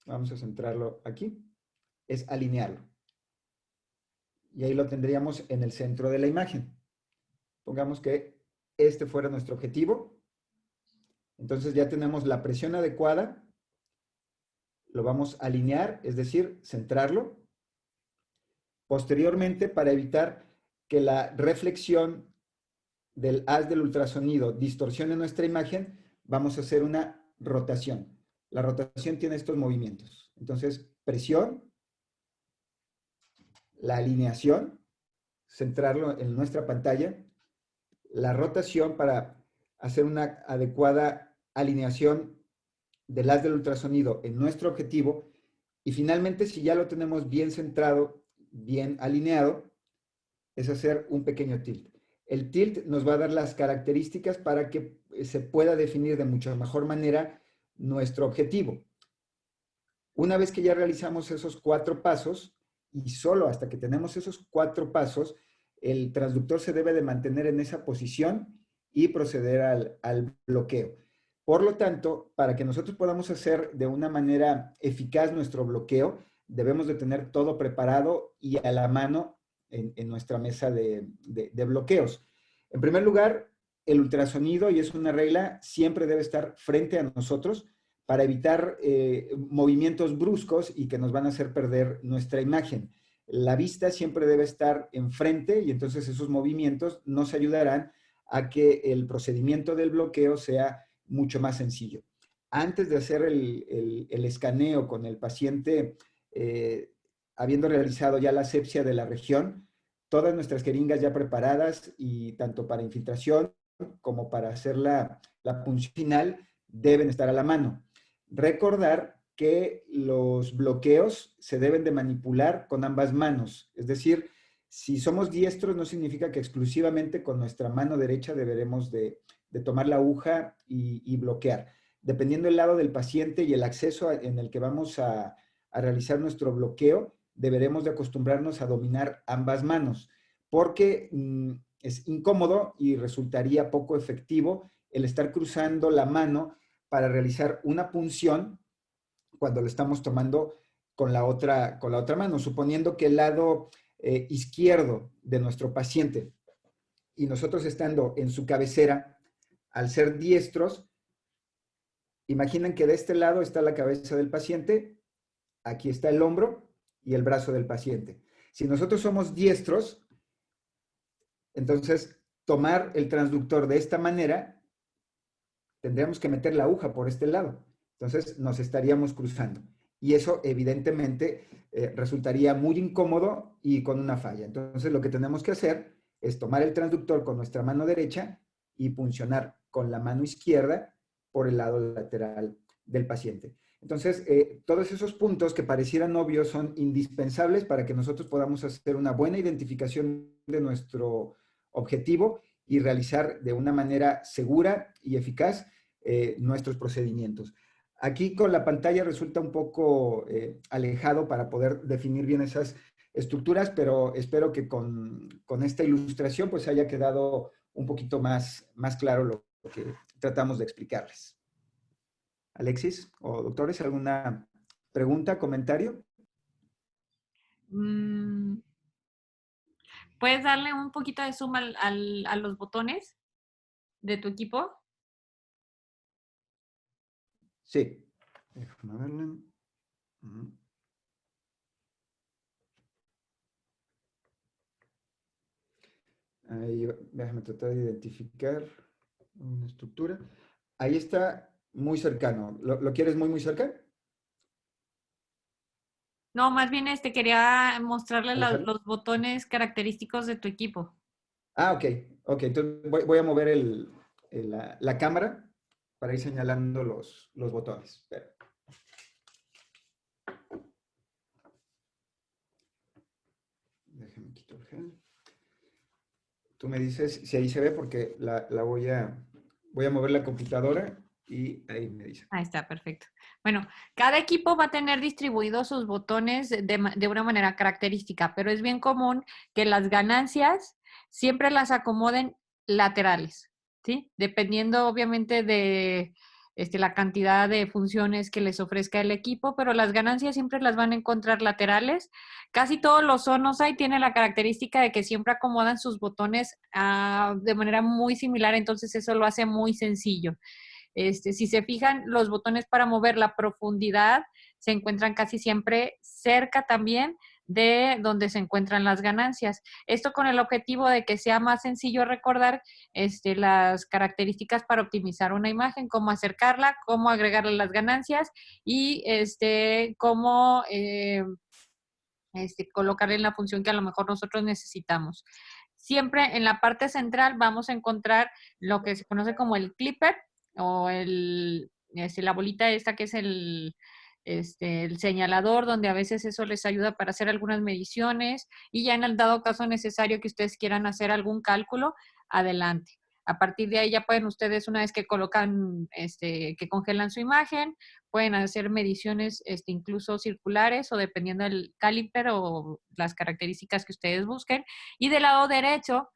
vamos a centrarlo aquí, es alinearlo. Y ahí lo tendríamos en el centro de la imagen. Pongamos que este fuera nuestro objetivo. Entonces ya tenemos la presión adecuada. Lo vamos a alinear, es decir, centrarlo. Posteriormente, para evitar que la reflexión del haz del ultrasonido distorsione nuestra imagen, vamos a hacer una rotación. La rotación tiene estos movimientos. Entonces, presión, la alineación, centrarlo en nuestra pantalla, la rotación para hacer una adecuada alineación del haz del ultrasonido en nuestro objetivo y finalmente, si ya lo tenemos bien centrado, bien alineado, es hacer un pequeño tilt. El tilt nos va a dar las características para que se pueda definir de mucha mejor manera nuestro objetivo. Una vez que ya realizamos esos 4 pasos, y solo hasta que tenemos esos 4 pasos, el transductor se debe de mantener en esa posición y proceder al bloqueo. Por lo tanto, para que nosotros podamos hacer de una manera eficaz nuestro bloqueo, debemos de tener todo preparado y a la mano en nuestra mesa de bloqueos. En primer lugar, el ultrasonido, y es una regla, siempre debe estar frente a nosotros para evitar movimientos bruscos y que nos van a hacer perder nuestra imagen. La vista siempre debe estar enfrente y entonces esos movimientos nos ayudarán a que el procedimiento del bloqueo sea mucho más sencillo. Antes de hacer el escaneo con el paciente, habiendo realizado ya la asepsia de la región, todas nuestras jeringas ya preparadas y tanto para infiltración como para hacer la punción final deben estar a la mano. Recordar que los bloqueos se deben de manipular con ambas manos, es decir, si somos diestros no significa que exclusivamente con nuestra mano derecha deberemos de tomar la aguja y bloquear. Dependiendo del lado del paciente y el acceso en el que vamos a realizar nuestro bloqueo, deberemos de acostumbrarnos a dominar ambas manos, porque es incómodo y resultaría poco efectivo el estar cruzando la mano para realizar una punción cuando lo estamos tomando con la otra mano, suponiendo que el lado izquierdo de nuestro paciente y nosotros estando en su cabecera, al ser diestros, imaginen que de este lado está la cabeza del paciente, aquí está el hombro y el brazo del paciente. Si nosotros somos diestros, entonces tomar el transductor de esta manera, tendríamos que meter la aguja por este lado. Entonces nos estaríamos cruzando. Y eso evidentemente resultaría muy incómodo y con una falla. Entonces lo que tenemos que hacer es tomar el transductor con nuestra mano derecha y puncionar con la mano izquierda por el lado lateral del paciente. Entonces, todos esos puntos que parecieran obvios son indispensables para que nosotros podamos hacer una buena identificación de nuestro objetivo y realizar de una manera segura y eficaz nuestros procedimientos. Aquí con la pantalla resulta un poco alejado para poder definir bien esas estructuras, pero espero que con esta ilustración pues haya quedado un poquito más claro lo que tratamos de explicarles. Alexis o doctores, ¿alguna pregunta, comentario? ¿Puedes darle un poquito de zoom a los botones de tu equipo? Sí. Déjame verla. Ahí, déjame tratar de identificar una estructura. Ahí está muy cercano. ¿Lo quieres muy cerca? No, más bien quería mostrarle ¿Alejarlo? los botones característicos de tu equipo. Ah, ok. Ok, entonces voy a mover la cámara para ir señalando los botones. Espera. Déjame quitar el gel. Tú me dices si ahí se ve porque voy a mover la computadora y ahí me dice. Ahí está, perfecto. Bueno, cada equipo va a tener distribuidos sus botones de una manera característica, pero es bien común que las ganancias siempre las acomoden laterales, ¿sí? Dependiendo obviamente de la cantidad de funciones que les ofrezca el equipo, pero las ganancias siempre las van a encontrar laterales. Casi todos los Sonosite tienen la característica de que siempre acomodan sus botones de manera muy similar, entonces eso lo hace muy sencillo. Si se fijan, los botones para mover la profundidad se encuentran casi siempre cerca también de donde se encuentran las ganancias. Esto con el objetivo de que sea más sencillo recordar las características para optimizar una imagen, cómo acercarla, cómo agregarle las ganancias y cómo colocarle en la función que a lo mejor nosotros necesitamos. Siempre en la parte central vamos a encontrar lo que se conoce como el clipper o la bolita esta que es el señalador, donde a veces eso les ayuda para hacer algunas mediciones y ya en el dado caso necesario que ustedes quieran hacer algún cálculo, adelante. A partir de ahí ya pueden ustedes, una vez que colocan, que congelan su imagen, pueden hacer mediciones incluso circulares o dependiendo del caliper o las características que ustedes busquen. Y del lado derecho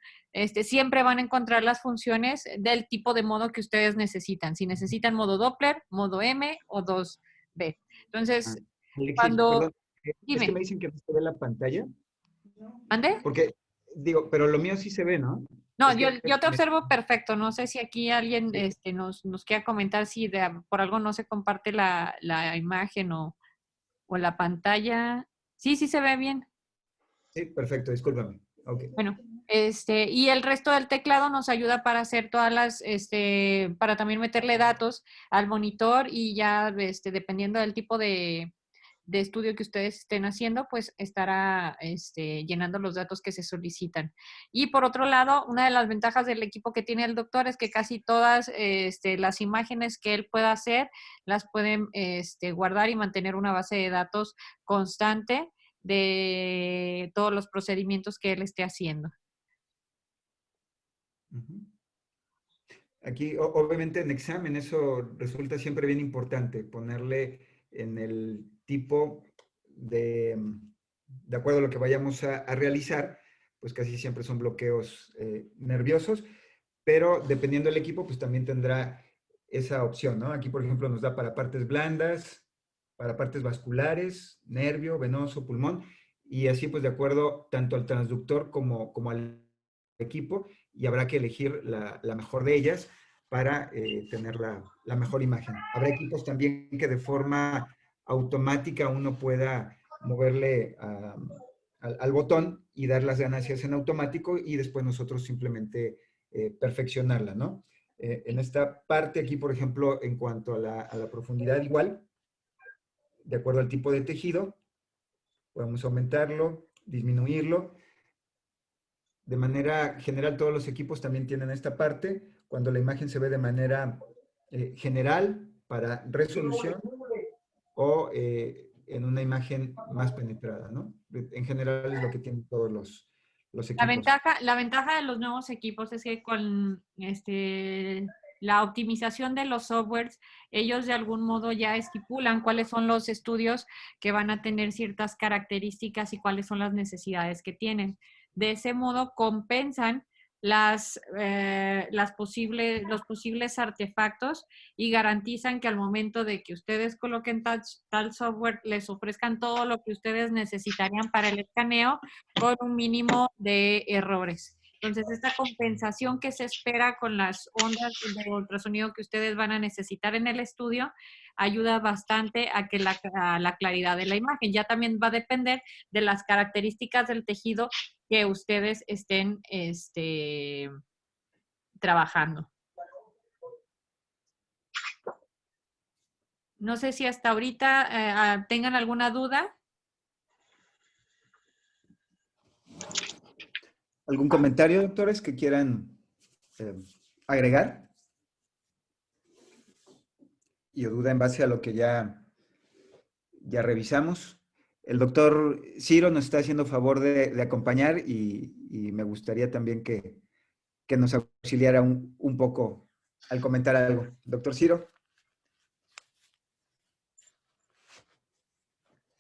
siempre van a encontrar las funciones del tipo de modo que ustedes necesitan. Si necesitan modo Doppler, modo M o 2B. Entonces, Alexis, cuando... perdón, es que Dime, me dicen que no se ve la pantalla, ¿mande? porque digo, pero lo mío sí se ve, ¿no? No, Es yo, que yo te observo perfecto. No sé si aquí alguien nos quiera comentar si por algo no se comparte la imagen o la pantalla. Sí, sí se ve bien. sí, perfecto, discúlpame. Ok. Bueno, y el resto del teclado nos ayuda para hacer todas para también meterle datos al monitor y ya, dependiendo del tipo de estudio que ustedes estén haciendo, pues estará llenando los datos que se solicitan. Y por otro lado, una de las ventajas del equipo que tiene el doctor es que casi todas las imágenes que él pueda hacer las pueden guardar y mantener una base de datos constante de todos los procedimientos que él esté haciendo. Ujú. Aquí, obviamente, en examen eso resulta siempre bien importante, ponerle en el tipo de acuerdo a lo que vayamos a realizar, pues casi siempre son bloqueos nerviosos, pero dependiendo del equipo, pues también tendrá esa opción, ¿no? Aquí, por ejemplo, nos da para partes blandas, para partes vasculares, nervio, venoso, pulmón, y así, pues de acuerdo tanto al transductor como al equipo, y habrá que elegir la mejor de ellas para tener la mejor imagen. Habrá equipos también que de forma automática uno pueda moverle al botón y dar las ganancias en automático y después nosotros simplemente perfeccionarla, ¿no? En esta parte aquí, por ejemplo, en cuanto a la profundidad igual, de acuerdo al tipo de tejido, podemos aumentarlo, disminuirlo. De manera general, todos los equipos también tienen esta parte. Cuando la imagen se ve de manera general para resolución o en una imagen más penetrada, ¿no? En general es lo que tienen todos los La equipos. ventaja, la ventaja de los nuevos equipos es que con la optimización de los softwares, ellos de algún modo ya estipulan cuáles son los estudios que van a tener ciertas características y cuáles son las necesidades que tienen. De ese modo compensan los posibles artefactos y garantizan que al momento de que ustedes coloquen tal software, les ofrezcan todo lo que ustedes necesitarían para el escaneo con un mínimo de errores. Entonces, esta compensación que se espera con las ondas de ultrasonido que ustedes van a necesitar en el estudio ayuda bastante a la claridad de la imagen. Ya también va a depender de las características del tejido que ustedes estén trabajando. No sé si hasta ahorita tengan alguna duda. ¿Algún comentario, doctores, que quieran eh, agregar? Y o duda en base a lo que ya revisamos. El doctor Ciro nos está haciendo favor de acompañar y me gustaría también que nos auxiliara un poco al comentar algo. Doctor Ciro.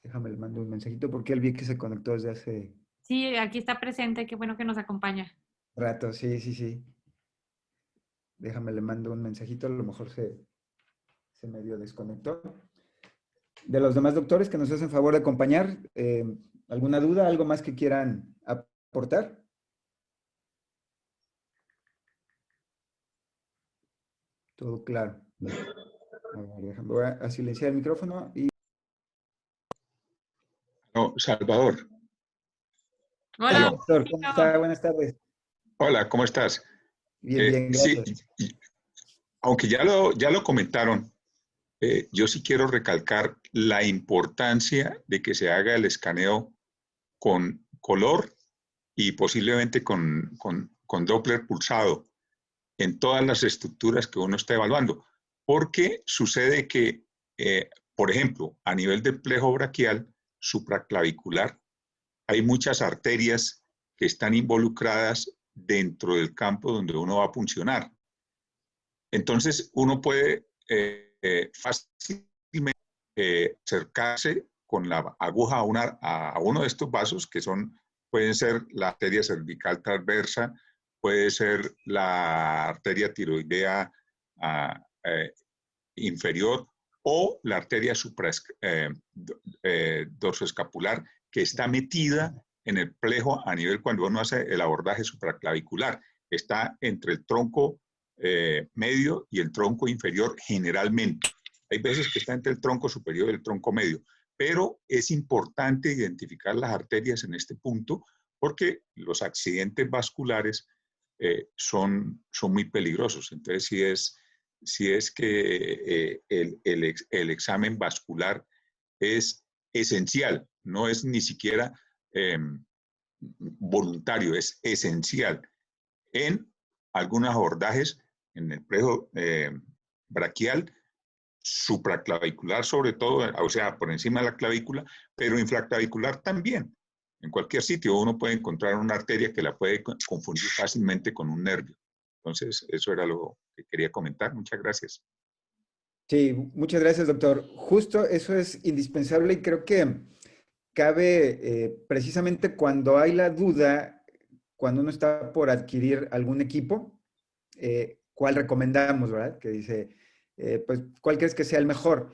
Déjame le mando un mensajito porque él vi que se conectó desde hace Sí, aquí está presente. Qué bueno que nos acompaña. rato. Sí, sí, sí. Déjame le mando un mensajito, a lo mejor se medio desconectó. De los demás doctores que nos hacen favor de acompañar, ¿alguna duda, algo más que quieran aportar? Todo claro. A ver, voy a silenciar el micrófono y... No, Salvador. Hola, Aló. Doctor, ¿cómo está? Buenas tardes. Hola, ¿cómo estás? Bien, bien, Sí, gracias. aunque ya lo comentaron, yo sí quiero recalcar la importancia de que se haga el escaneo con color y posiblemente con Doppler pulsado en todas las estructuras que uno está evaluando, porque sucede que, por ejemplo, a nivel del plejo braquial supraclavicular, hay muchas arterias que están involucradas dentro del campo donde uno va a funcionar. Entonces, uno puede fácilmente acercarse con la aguja a uno de estos vasos, que pueden ser la arteria cervical transversa puede ser la arteria tiroidea inferior o la arteria dorsoescapular que está metida en el plejo a nivel cuando uno hace el abordaje supraclavicular. Está entre el tronco medio y el tronco inferior generalmente. Hay veces que está entre el tronco superior y el tronco medio, pero es importante identificar las arterias en este punto porque los accidentes vasculares son muy peligrosos. Entonces, si es que el examen vascular es esencial, no es ni siquiera voluntario, es esencial en algunos abordajes en el plejo braquial, supraclavicular sobre todo, o sea, por encima de la clavícula, pero infraclavicular también. En cualquier sitio uno puede encontrar una arteria que la puede confundir fácilmente con un nervio. Entonces, eso era lo que quería comentar. Muchas gracias. Sí, muchas gracias, doctor. Justo eso es indispensable y creo que cabe precisamente cuando hay la duda, cuando uno está por adquirir algún equipo, ¿cuál recomendamos, verdad? Que dice, pues, ¿cuál crees que sea el mejor?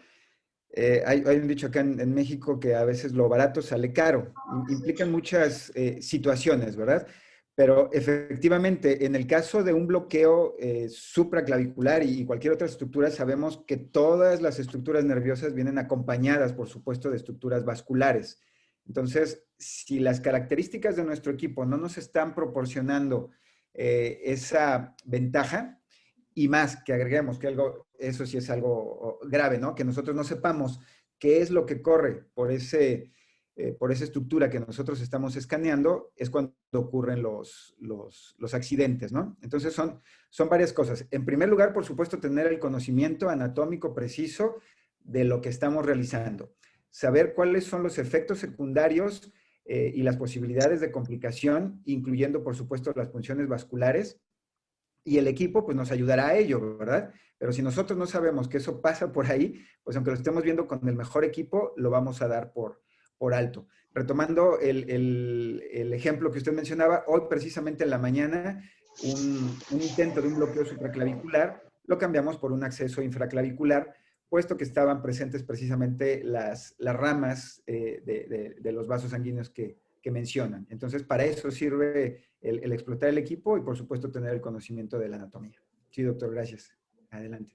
Hay un dicho acá en México que a veces lo barato sale caro. Implican muchas situaciones, ¿verdad? Pero efectivamente, en el caso de un bloqueo supraclavicular y cualquier otra estructura, sabemos que todas las estructuras nerviosas vienen acompañadas, por supuesto, de estructuras vasculares. Entonces, si las características de nuestro equipo no nos están proporcionando esa ventaja, y más que agreguemos que algo, eso sí es algo grave, ¿no? Que nosotros no sepamos qué es lo que corre por esa estructura que nosotros estamos escaneando, es cuando ocurren los accidentes, ¿no? Entonces son varias cosas. En primer lugar, por supuesto, tener el conocimiento anatómico preciso de lo que estamos realizando. Saber cuáles son los efectos secundarios y las posibilidades de complicación, incluyendo, por supuesto, las funciones vasculares. Y el equipo, pues, nos ayudará a ello, ¿verdad? Pero si nosotros no sabemos que eso pasa por ahí, pues, aunque lo estemos viendo con el mejor equipo, lo vamos a dar por alto. Retomando el ejemplo que usted mencionaba, hoy precisamente en la mañana, un intento de un bloqueo supraclavicular, lo cambiamos por un acceso infraclavicular, puesto que estaban presentes precisamente las ramas de los vasos sanguíneos que mencionan. Entonces, para eso sirve el explotar el equipo y, por supuesto, tener el conocimiento de la anatomía. Sí, doctor, gracias. Adelante.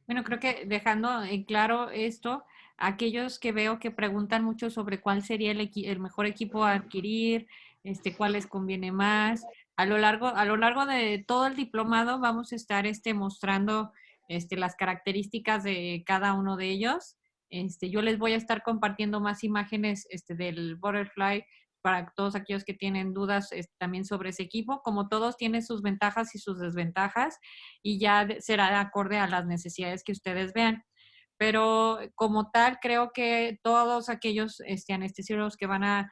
Bueno, creo que dejando en claro esto, aquellos que veo que preguntan mucho sobre cuál sería el mejor equipo a adquirir, cuál les conviene más. A lo largo de todo el diplomado vamos a estar mostrando las características de cada uno de ellos. Yo les voy a estar compartiendo más imágenes del Butterfly para todos aquellos que tienen dudas también sobre ese equipo. Como todos tienen sus ventajas y sus desventajas, y ya será de acorde a las necesidades que ustedes vean. Pero como tal, creo que todos aquellos anestesiólogos que van a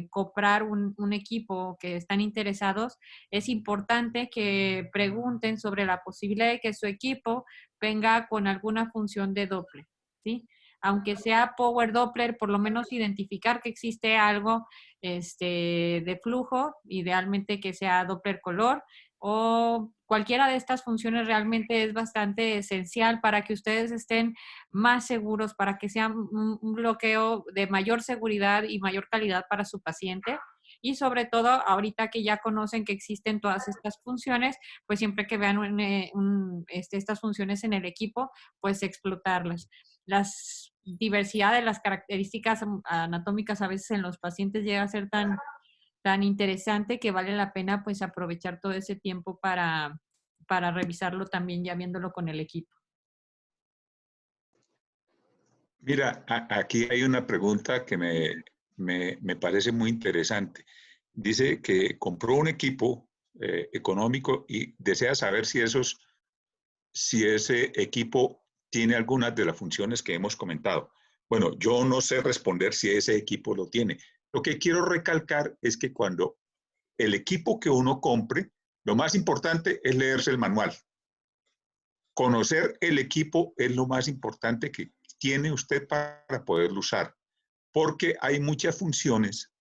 comprar un equipo, que están interesados, es importante que pregunten sobre la posibilidad de que su equipo venga con alguna función de Doppler, ¿sí? Aunque sea Power Doppler, por lo menos identificar que existe algo de flujo, idealmente que sea Doppler color, o cualquiera de estas funciones realmente es bastante esencial para que ustedes estén más seguros, para que sea un bloqueo de mayor seguridad y mayor calidad para su paciente. Y sobre todo, ahorita que ya conocen que existen todas estas funciones, pues siempre que vean estas funciones en el equipo, pues explotarlas. Las diversidad de las características anatómicas a veces en los pacientes llega a ser tan interesante que vale la pena pues aprovechar todo ese tiempo para revisarlo también ya viéndolo con el equipo. Mira, aquí hay una pregunta que me parece muy interesante. Dice que compró un equipo económico y desea saber si ese equipo tiene algunas de las funciones que hemos comentado. Bueno, yo no sé responder si ese equipo lo tiene. Lo que quiero recalcar es que cuando el equipo que uno compre, lo más importante es leerse el manual. Conocer el equipo es lo más importante que tiene usted para poderlo usar, porque hay muchas funciones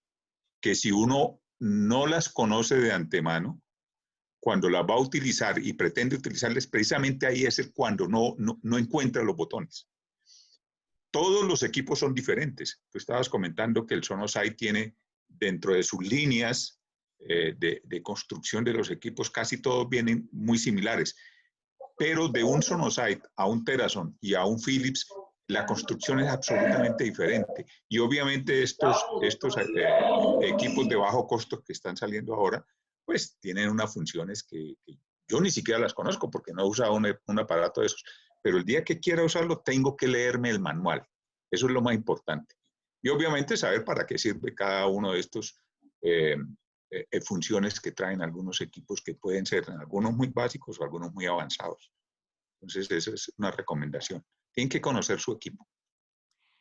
que si uno no las conoce de antemano, cuando las va a utilizar y pretende utilizarlas, precisamente ahí es cuando no encuentra los botones. Todos los equipos son diferentes. Tú estabas comentando que el Sonosite tiene dentro de sus líneas de construcción de los equipos, casi todos vienen muy similares. Pero de un Sonosite a un TeraSonc y a un Philips, la construcción es absolutamente diferente. Y obviamente estos equipos de bajo costo que están saliendo ahora, pues tienen unas funciones que yo ni siquiera las conozco porque no he usado un aparato de esos. Pero el día que quiera usarlo, tengo que leerme el manual. Eso es lo más importante. Y obviamente saber para qué sirve cada uno de estos funciones que traen algunos equipos que pueden ser algunos muy básicos o algunos muy avanzados. Entonces, esa es una recomendación. Tienen que conocer su equipo.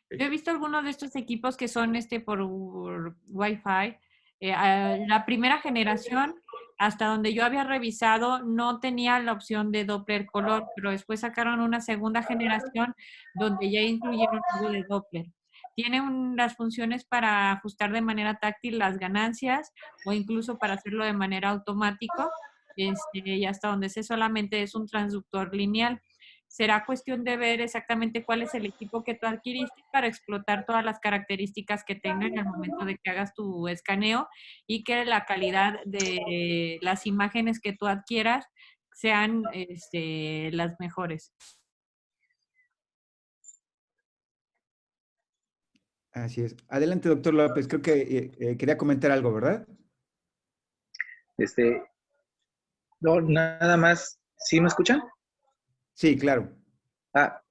Yo he visto algunos de estos equipos que son por Wi-Fi. La primera generación, hasta donde yo había revisado, no tenía la opción de Doppler color, pero después sacaron una segunda generación donde ya incluyeron algo de Doppler. Tienen las funciones para ajustar de manera táctil las ganancias o incluso para hacerlo de manera automática. Y hasta donde sé solamente es un transductor lineal. Será cuestión de ver exactamente cuál es el equipo que tú adquiriste para explotar todas las características que tenga en el momento de que hagas tu escaneo y que la calidad de las imágenes que tú adquieras sean las mejores. Así es. Adelante, doctor López. Creo que quería comentar algo, ¿verdad? No, nada más. ¿Sí me escuchan? Sí, claro.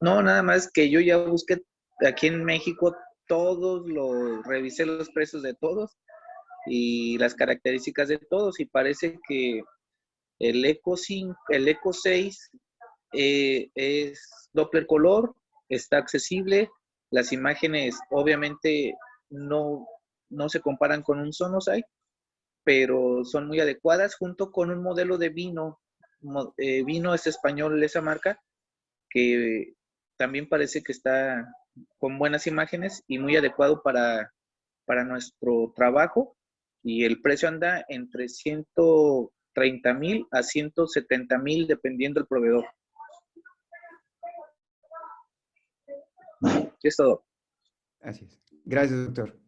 No, nada más que yo ya busqué aquí en México revisé los precios de todos y las características de todos y parece que el Eco 5, el Eco 6 es Doppler color, está accesible, las imágenes obviamente no se comparan con un Sonosite, pero son muy adecuadas junto con un modelo de Vino. Vino es español esa marca, que también parece que está con buenas imágenes y muy adecuado para nuestro trabajo, y el precio anda entre 130,000 a 170,000 dependiendo del proveedor. Es todo. Así es. Gracias, doctor.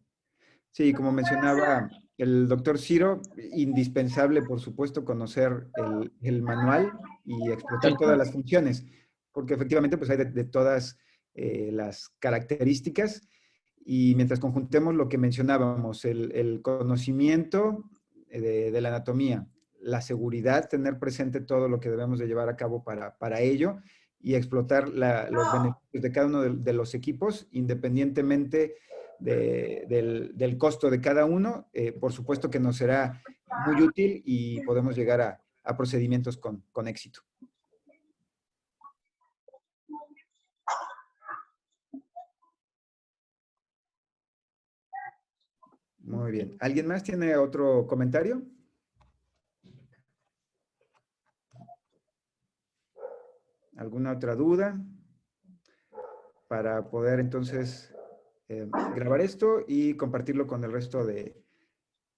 Sí, como mencionaba el doctor Ciro, indispensable, por supuesto, conocer el manual y explotar todas las funciones, porque efectivamente pues hay de todas las características, y mientras conjuntemos lo que mencionábamos, el conocimiento de la anatomía, la seguridad, tener presente todo lo que debemos de llevar a cabo para ello y explotar los beneficios de cada uno de los equipos, independientemente del costo de cada uno, por supuesto que nos será muy útil y podemos llegar a procedimientos con éxito. Muy bien. ¿Alguien más tiene otro comentario? ¿Alguna otra duda? Para poder entonces grabar esto y compartirlo con el resto de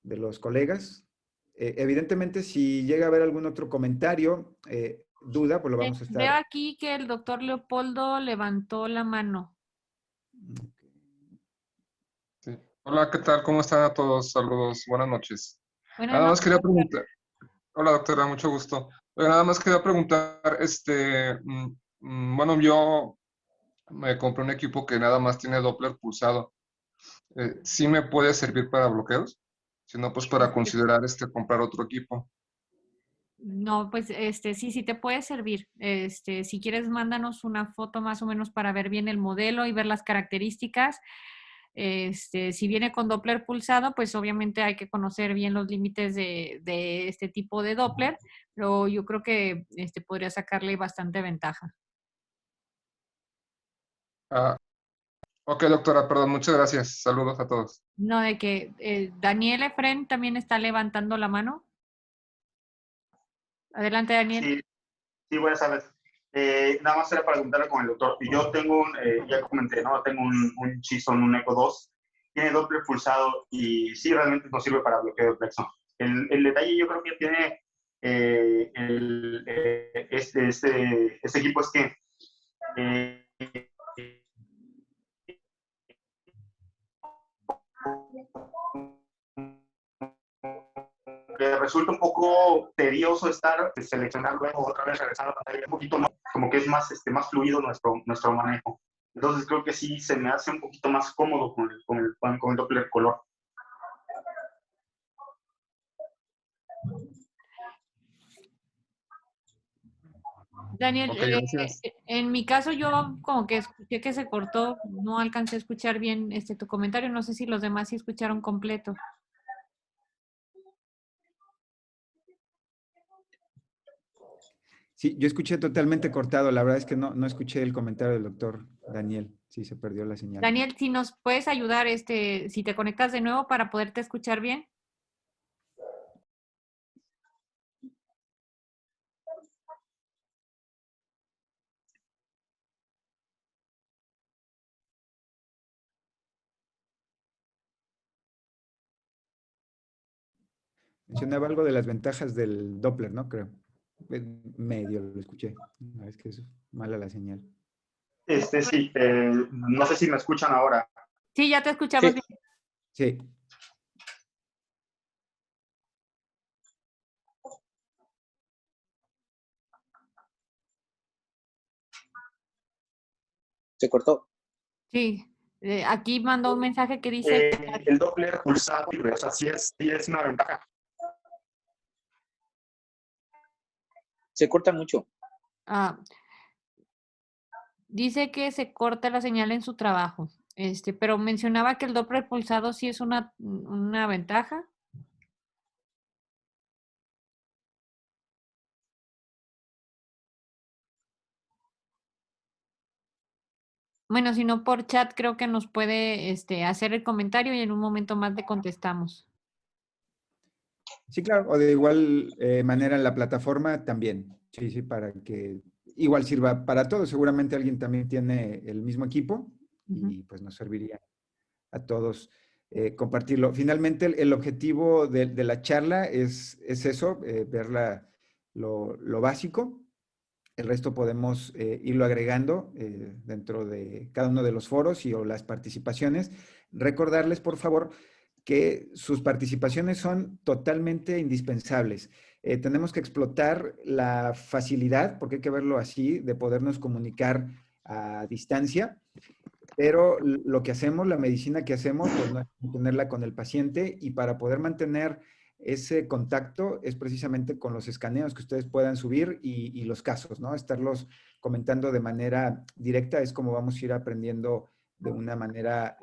los colegas. Evidentemente, si llega a haber algún otro comentario, duda, pues lo vamos a estar. Veo aquí que el doctor Leopoldo levantó la mano. Sí. Hola, ¿qué tal? ¿Cómo están a todos? Saludos, buenas noches. Buenas noches. Quería preguntar. Hola, doctora, mucho gusto. Nada más quería preguntar, bueno, yo me compré un equipo que nada más tiene Doppler pulsado. ¿Sí me puede servir para bloqueos? Si no, pues para considerar comprar otro equipo. No, pues sí te puede servir. Si quieres, mándanos una foto más o menos para ver bien el modelo y ver las características. Si viene con Doppler pulsado, pues obviamente hay que conocer bien los límites de este tipo de Doppler, pero yo creo que podría sacarle bastante ventaja. Ok, doctora, perdón, muchas gracias. Saludos a todos. No, de que Daniel Efren también está levantando la mano. Adelante, Daniel. Sí, buenas tardes. Nada más era para preguntarle con el doctor. Yo tengo ya comenté, ¿no? Tengo un Chison, un Eco 2. tiene Doppler pulsado y sí, realmente nos sirve para bloqueo de plexo. El detalle yo creo que tiene este equipo es que resulta un poco tedioso estar seleccionar luego otra vez regresar a la pantalla, un poquito más, como que es más, más fluido nuestro manejo. Entonces creo que sí se me hace un poquito más cómodo con el Doppler color. Daniel, Ok, gracias. en mi caso yo como que escuché que se cortó, no alcancé a escuchar bien tu comentario, no sé si los demás sí escucharon completo. Sí, yo escuché totalmente cortado. La verdad es que no escuché el comentario del doctor Daniel. Sí, se perdió la señal. Daniel, si nos puedes ayudar, si te conectas de nuevo para poderte escuchar bien. Mencionaba algo de las ventajas del Doppler, ¿no? Creo. Medio lo escuché. Es que es mala la señal. Sí, no sé si me escuchan ahora. Sí, ya te escuchamos Sí. bien. Sí. Se cortó. Sí, aquí mandó un mensaje que dice, El Doppler pulsado, o sea, sí es una ventaja. Se corta mucho. dice que se corta la señal en su trabajo, pero mencionaba que el Doppler pulsado sí es una ventaja. Bueno, si no por chat creo que nos puede hacer el comentario y en un momento más le contestamos. Sí, claro. O de igual manera en la plataforma también. Sí, sí, para que igual sirva para todos. Seguramente alguien también tiene el mismo equipo y pues nos serviría a todos compartirlo. Finalmente, el objetivo de la charla es eso, ver lo básico. El resto podemos irlo agregando dentro de cada uno de los foros o las participaciones. Recordarles, por favor, que sus participaciones son totalmente indispensables. Tenemos que explotar la facilidad, porque hay que verlo así, de podernos comunicar a distancia, pero lo que hacemos, la medicina que hacemos, pues no es mantenerla con el paciente, y para poder mantener ese contacto es precisamente con los escaneos que ustedes puedan subir y los casos, ¿no? Estarlos comentando de manera directa es como vamos a ir aprendiendo de una manera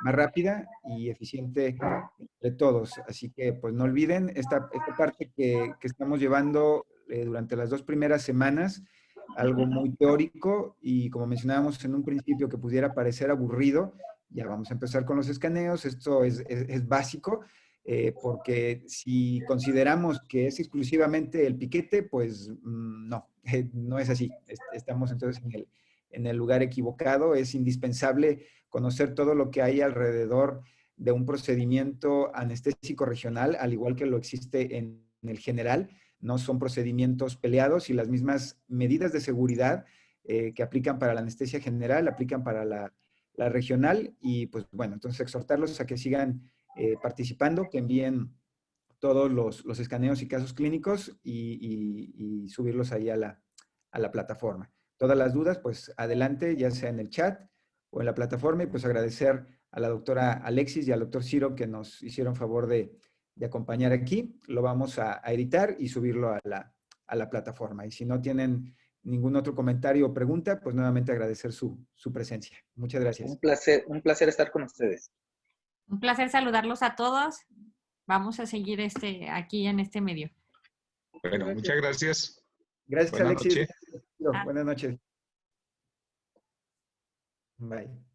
más rápida y eficiente entre todos. Así que pues no olviden esta parte que estamos llevando durante las 2 primeras semanas, algo muy teórico y como mencionábamos en un principio que pudiera parecer aburrido. Ya vamos a empezar con los escaneos. Esto es básico, porque si consideramos que es exclusivamente el piquete, pues no, no es así. Estamos entonces en el lugar equivocado. Es indispensable conocer todo lo que hay alrededor de un procedimiento anestésico regional, al igual que lo existe en el general. No son procedimientos peleados y las mismas medidas de seguridad que aplican para la anestesia general, aplican para la regional. Y pues bueno, entonces exhortarlos a que sigan participando, que envíen todos los escaneos y casos clínicos y subirlos ahí a la plataforma. Todas las dudas, pues adelante, ya sea en el chat o en la plataforma, y pues agradecer a la doctora Alexis y al doctor Ciro que nos hicieron favor de acompañar aquí. Lo vamos a editar y subirlo a la plataforma. Y si no tienen ningún otro comentario o pregunta, pues nuevamente agradecer su presencia. Muchas gracias. Un placer estar con ustedes. Un placer saludarlos a todos. Vamos a seguir aquí en este medio. Bueno, muchas gracias. Gracias, Buenas Alexis. noches. Buenas noches. Bye.